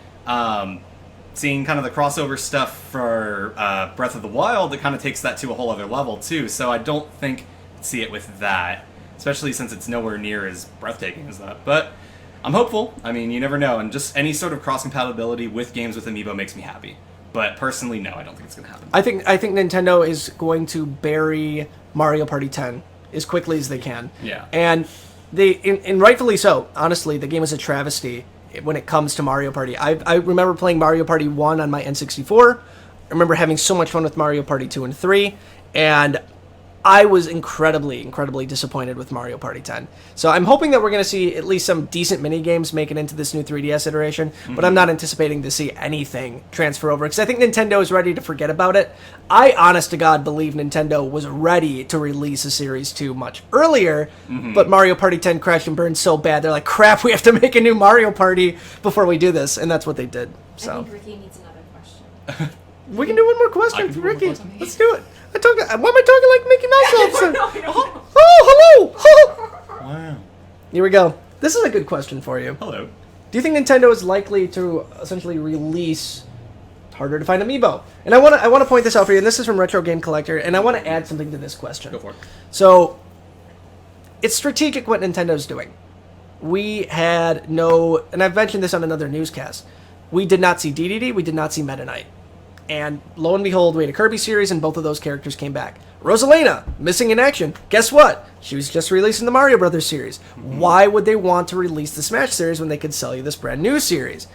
Seeing kind of the crossover stuff for Breath of the Wild, it kind of takes that to a whole other level too. So I don't think see it with that, especially since it's nowhere near as breathtaking as that. But I'm hopeful. I mean, you never know. And just any sort of cross-compatibility with games with Amiibo makes me happy. But personally, no, I don't think it's going to happen. I think Nintendo is going to bury Mario Party 10 as quickly as they can. Yeah. And and rightfully so. Honestly, the game is a travesty when it comes to Mario Party. I remember playing Mario Party 1 on my N64. I remember having so much fun with Mario Party 2 and 3. And I was incredibly, incredibly disappointed with Mario Party 10. So I'm hoping that we're going to see at least some decent mini-games make it into this new 3DS iteration, but I'm not anticipating to see anything transfer over, because I think Nintendo is ready to forget about it. I, honest to God, believe Nintendo was ready to release a Series 2 much earlier, but Mario Party 10 crashed and burned so bad, they're like, crap, we have to make a new Mario Party before we do this, and that's what they did. I So think Ricky needs another question. we can do one more question, I can do one more Ricky. question. Let's do it. Why am I talking like Mickey Mouse all of a sudden? No. Oh, hello! Wow. Here we go. This is a good question for you. Hello. Do you think Nintendo is likely to essentially release harder to find Amiibo? And I want to point this out for you, and this is from Retro Game Collector, and I want to add something to this question. Go for it. So, it's strategic what Nintendo's doing. We had no, and I've mentioned this on another newscast, we did not see DDD, we did not see Meta Knight. And lo and behold, we had a Kirby series, and both of those characters came back. Rosalina, missing in action. Guess what? She was just releasing the Mario Brothers series. Why would they want to release the Smash series when they could sell you this brand new series?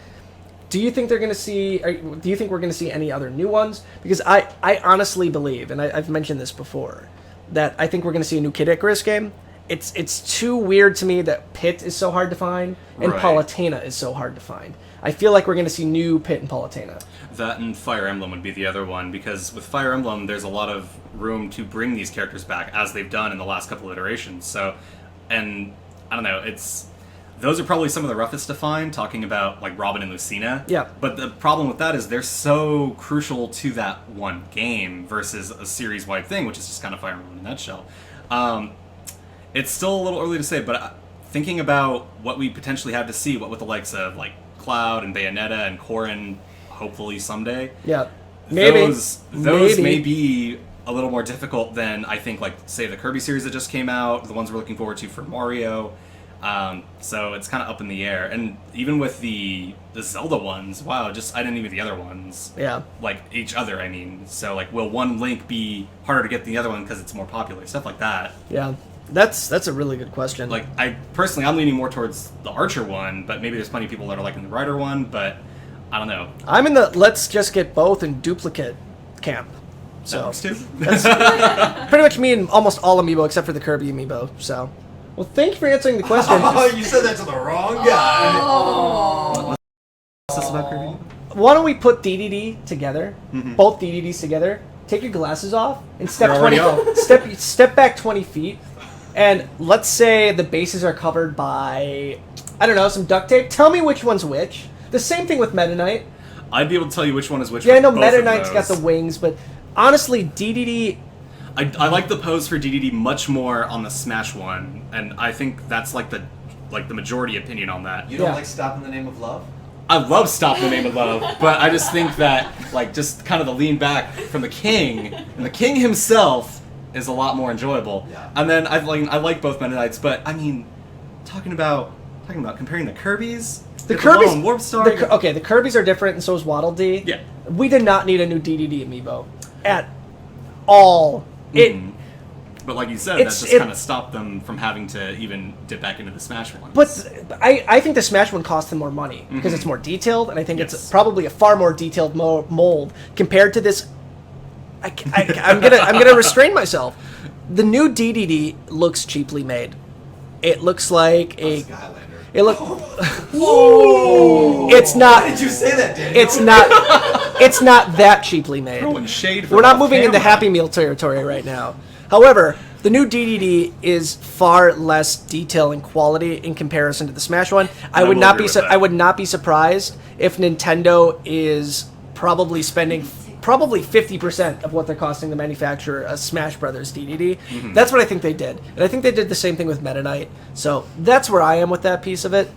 Do you think they're going to see? Do you think we're going to see any other new ones? Because I honestly believe, and I've mentioned this before, that I think we're going to see a new Kid Icarus game. It's too weird to me that Pit is so hard to find and Right. Palutena is so hard to find. I feel like we're going to see new Pit and Palutena. That and Fire Emblem would be the other one, because with Fire Emblem, there's a lot of room to bring these characters back, as they've done in the last couple of iterations. So, and I don't know, those are probably some of the roughest to find, talking about like Robin and Lucina. Yeah. But the problem with that is they're so crucial to that one game versus a series-wide thing, which is just kind of Fire Emblem in a nutshell. It's still a little early to say, but thinking about what we potentially have to see, what with the likes of like Cloud and Bayonetta and Corrin, hopefully someday. Yeah. Maybe. Those may be a little more difficult than, I think, like, say, the Kirby series that just came out, the ones we're looking forward to for Mario. So it's kind of up in the air. And even with the Zelda ones, wow, I didn't even the other ones. Yeah. Like, each other, I mean. So, like, will one Link be harder to get than the other one because it's more popular? Stuff like that. Yeah. That's a really good question. Like, I'm leaning more towards the Archer one, but maybe there's plenty of people that are liking the Rider one, but I don't know. I'm in the let's just get both and duplicate camp. That So works too. that's pretty much me and almost all Amiibo except for the Kirby Amiibo. So, well, thank you for answering the question. Oh, you said that to the wrong guy. What's this about Kirby? Why don't we put DDD together, both DDDs together? Take your glasses off and step They're already 20 step back 20 feet, and let's say the bases are covered by, I don't know, some duct tape. Tell me which one's which. The same thing with Meta Knight. I'd be able to tell you which one is which. Yeah, I for know both Meta of Knight's got those. the wings, but honestly, DDD. I like the pose for DDD much more on the Smash one, and I think that's like the majority opinion on that. You don't Yeah. like Stop in the Name of Love? I love Stop in the Name of Love, but I just think that like just kind of the lean back from the king, and the king himself is a lot more enjoyable. Yeah. And then I like both Meta Knights, but I mean, talking about comparing the Kirby's. The you got one Kirby's on Warp Star. okay, the Kirby's are different, and so is Waddle Dee. Yeah. We did not need a new DDD amiibo at all. Mhm. But like you said, that It's- just it- kind of stopped them from having to even dip back into the Smash one. But I think the Smash one costs them more money because it's more detailed, and I think Yes. it's probably a far more detailed mold compared to this. I'm gonna restrain myself. The new DDD looks cheaply made. It looks like a. Skylander. It look. It's not. Why did you say that, Daniel? It's not. It's not that cheaply made. throwing shade. For We're not off moving into camera. Happy Meal territory right now. However, the new DDD is far less detail and quality in comparison to the Smash one. I would will not agree be with that. I would not be surprised if Nintendo is probably spending 50% of what they're costing to manufacture a Smash Brothers DDD. Mm-hmm. That's what I think they did. And I think they did the same thing with Meta Knight. So that's where I am with that piece of it.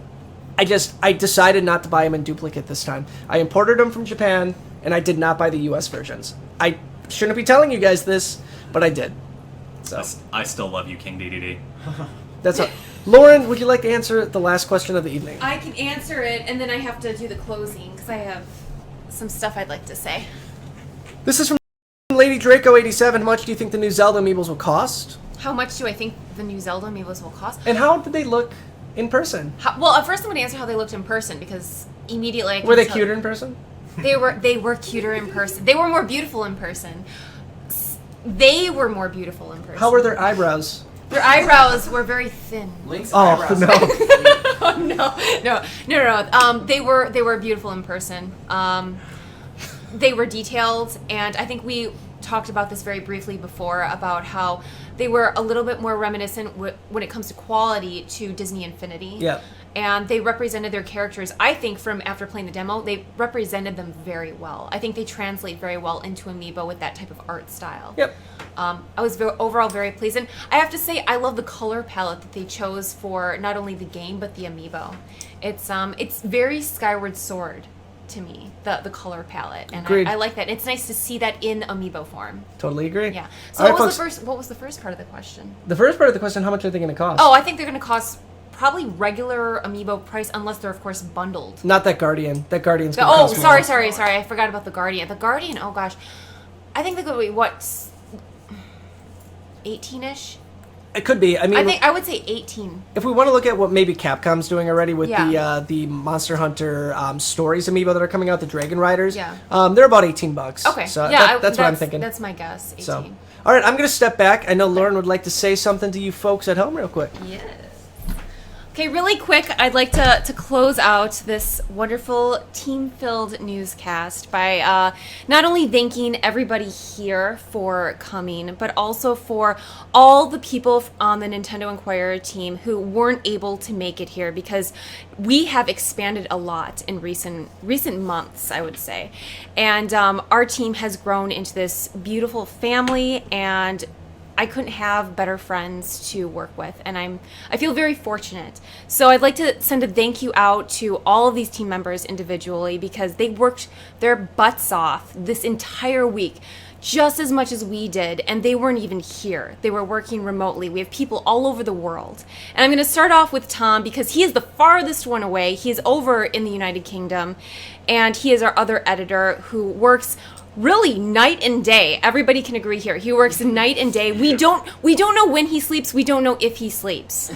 I decided not to buy them in duplicate this time. I imported them from Japan, and I did not buy the US versions. I shouldn't be telling you guys this, but I did. So I still love you, King DDD. that's all. Lauren, would you like to answer the last question of the evening? I can answer it, and then I have to do the closing because I have some stuff I'd like to say. This is from Lady Draco 87. How much do you think the new Zelda amiibos will cost? How much do I think the new Zelda amiibos will cost? And how did they look in person? Well, at first I'm going to answer how they looked in person because immediately I can Were they tell- cuter in person? They were cuter in person. They were more beautiful in person. They were more beautiful in person. How were their eyebrows? Their eyebrows were very thin. Link's Oh eyebrows. no! Oh, no. They were beautiful in person. They were detailed, and I think we talked about this very briefly before about how they were a little bit more reminiscent when it comes to quality to Disney Infinity. Yeah. And they represented their characters, I think, from after playing the demo, they represented them very well. I think they translate very well into Amiibo with that type of art style. Yep. I was overall very pleased, and I have to say I love the color palette that they chose for not only the game but the Amiibo. It's very Skyward Sword to me, the color palette, and Agreed. I like that. It's nice to see that in Amiibo form. Totally agree. Yeah. So All right, what was the first part of the question? The first part of the question: how much are they going to cost? Oh, I think they're going to cost probably regular Amiibo price unless they're of course bundled. Not that Guardian. That Guardian's going to Oh, cost more. sorry. I forgot about the Guardian. The Guardian, oh gosh. I think they could be, what, 18-ish? It could be. I mean, I would say 18. if we want to look at what maybe Capcom's doing already with Yeah. the Monster Hunter Stories amiibo that are coming out, the Dragon Riders, Yeah. they're about $18. Okay. So yeah, that's what I'm thinking. That's my guess, 18. So, all All right, I'm going to step back. I know Lauren would like to say something to you folks at home real quick. Yes. Okay, really quick, I'd like to close out this wonderful team-filled newscast by not only thanking everybody here for coming, but also for all the people on the Nintendo Inquirer team who weren't able to make it here, because we have expanded a lot in recent months, I would say. And our team has grown into this beautiful family, and I couldn't have better friends to work with, and I feel very fortunate. So I'd like to send a thank you out to all of these team members individually, because they worked their butts off this entire week, just as much as we did, and they weren't even here. They were working remotely. We have people all over the world. And I'm going to start off with Tom, because he is the farthest one away. He is over in the United Kingdom, and he is our other editor who works really night and day. Everybody can agree here. He works night and day. We don't know when he sleeps. We don't know if he sleeps.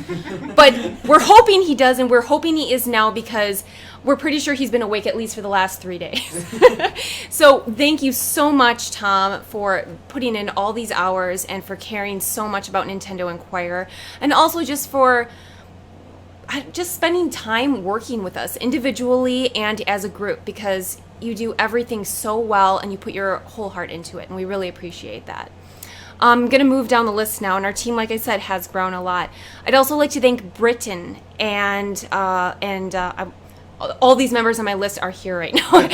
But we're hoping he does, and we're hoping he is now, because we're pretty sure he's been awake at least for the last 3 days. So thank you so much, Tom, for putting in all these hours and for caring so much about Nintendo Inquirer, and also just for just spending time working with us individually and as a group, because you do everything so well and you put your whole heart into it, and we really appreciate that. I'm going to move down the list now, and our team, like I said, has grown a lot. I'd also like to thank Britton and all these members on my list are here right now.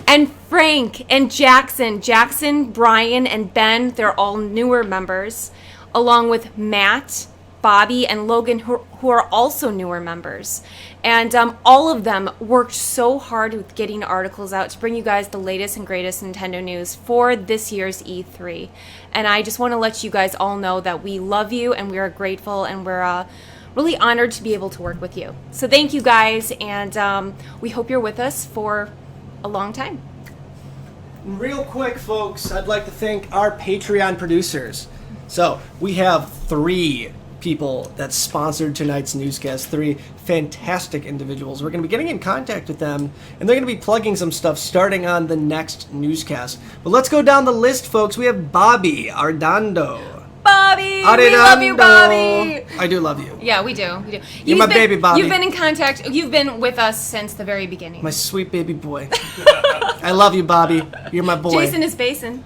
and Frank and Jackson, Brian, and Ben, they're all newer members, along with Matt, Bobby, and Logan, who are also newer members. And all of them worked so hard with getting articles out to bring you guys the latest and greatest Nintendo news for this year's E3. And I just want to let you guys all know that we love you, and we are grateful, and we're really honored to be able to work with you. So thank you guys, and we hope you're with us for a long time. Real quick, folks, I'd like to thank our Patreon producers. So we have 3 people that sponsored tonight's newscast, 3 fantastic individuals. We're going to be getting in contact with them, and they're going to be plugging some stuff starting on the next newscast. But let's go down the list, folks. We have Bobby Ardando. Bobby! Arredondo. We love you, Bobby! I do love you. Yeah, we do. We do. You're my baby, Bobby. You've been in contact. You've been with us since the very beginning. My sweet baby boy. I love you, Bobby. You're my boy. Jason is basin.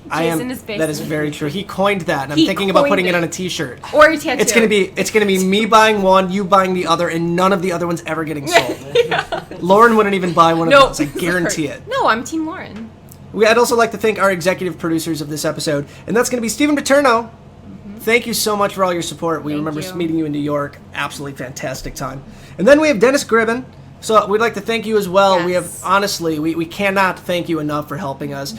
Jason is basin. That is very true. He coined that, and I'm thinking about putting it on a T-shirt. Or a tattoo. It's gonna be me buying one, you buying the other, and none of the other ones ever getting sold. Lauren wouldn't even buy one of those. I guarantee it. No, I'm Team Lauren. I'd also like to thank our executive producers of this episode, and that's going to be Stephen Paterno. Mm-hmm. Thank you so much for all your support. We remember meeting you in New York. Absolutely fantastic time. And then we have Dennis Gribben. So we'd like to thank you as well. Yes. We cannot thank you enough for helping us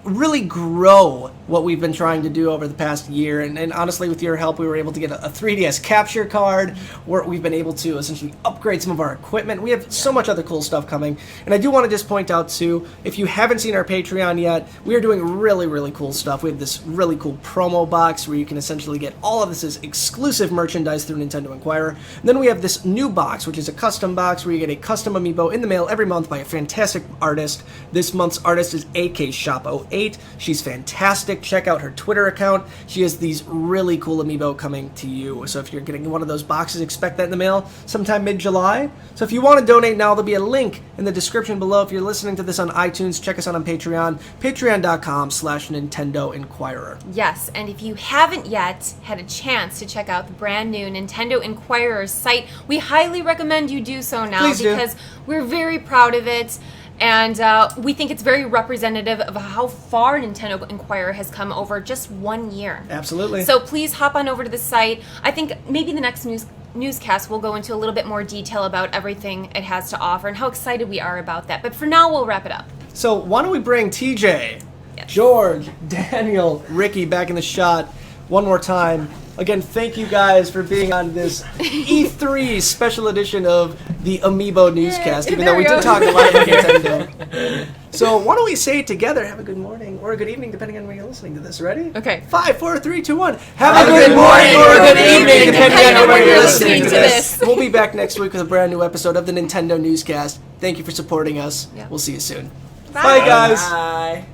really grow what we've been trying to do over the past year, and honestly, with your help, we were able to get a 3DS capture card, where we've been able to essentially upgrade some of our equipment. We have so much other cool stuff coming, and I do want to just point out too, if you haven't seen our Patreon yet, we are doing really, really cool stuff. We have this really cool promo box where you can essentially get all of this as exclusive merchandise through Nintendo Inquirer. And then we have this new box, which is a custom box where you get a custom amiibo in the mail every month by a fantastic artist. This month's artist is AK Shop 08. She's fantastic. Check out her Twitter account. She has these really cool amiibo coming to you. So if you're getting one of those boxes, expect that in the mail sometime mid-July. So if you want to donate now, there'll be a link in the description below. If you're listening to this on iTunes, check us out on Patreon, patreon.com/Nintendo Inquirer. Yes, and if you haven't yet had a chance to check out the brand new Nintendo Inquirer site, we highly recommend you do so now. Please do. Because we're very proud of it. And we think it's very representative of how far Nintendo Inquirer has come over just 1 year. Absolutely. So please hop on over to the site. I think maybe the next newscast will go into a little bit more detail about everything it has to offer and how excited we are about that. But for now, we'll wrap it up. So why don't we bring TJ, George, Daniel, Ricky back in the shot one more time. Again, thank you guys for being on this E3 special edition of the Amiibo Newscast, even though we did talk a lot about Nintendo. So why don't we say it together? Have a good morning or a good evening, depending on when you're listening to this. Ready? Okay. 5, 4, 3, 2, 1. Have a good morning or a good evening, depending on when you're listening to this. We'll be back next week with a brand new episode of the Nintendo Newscast. Thank you for supporting us. Yeah. We'll see you soon. Bye. Bye guys. Bye.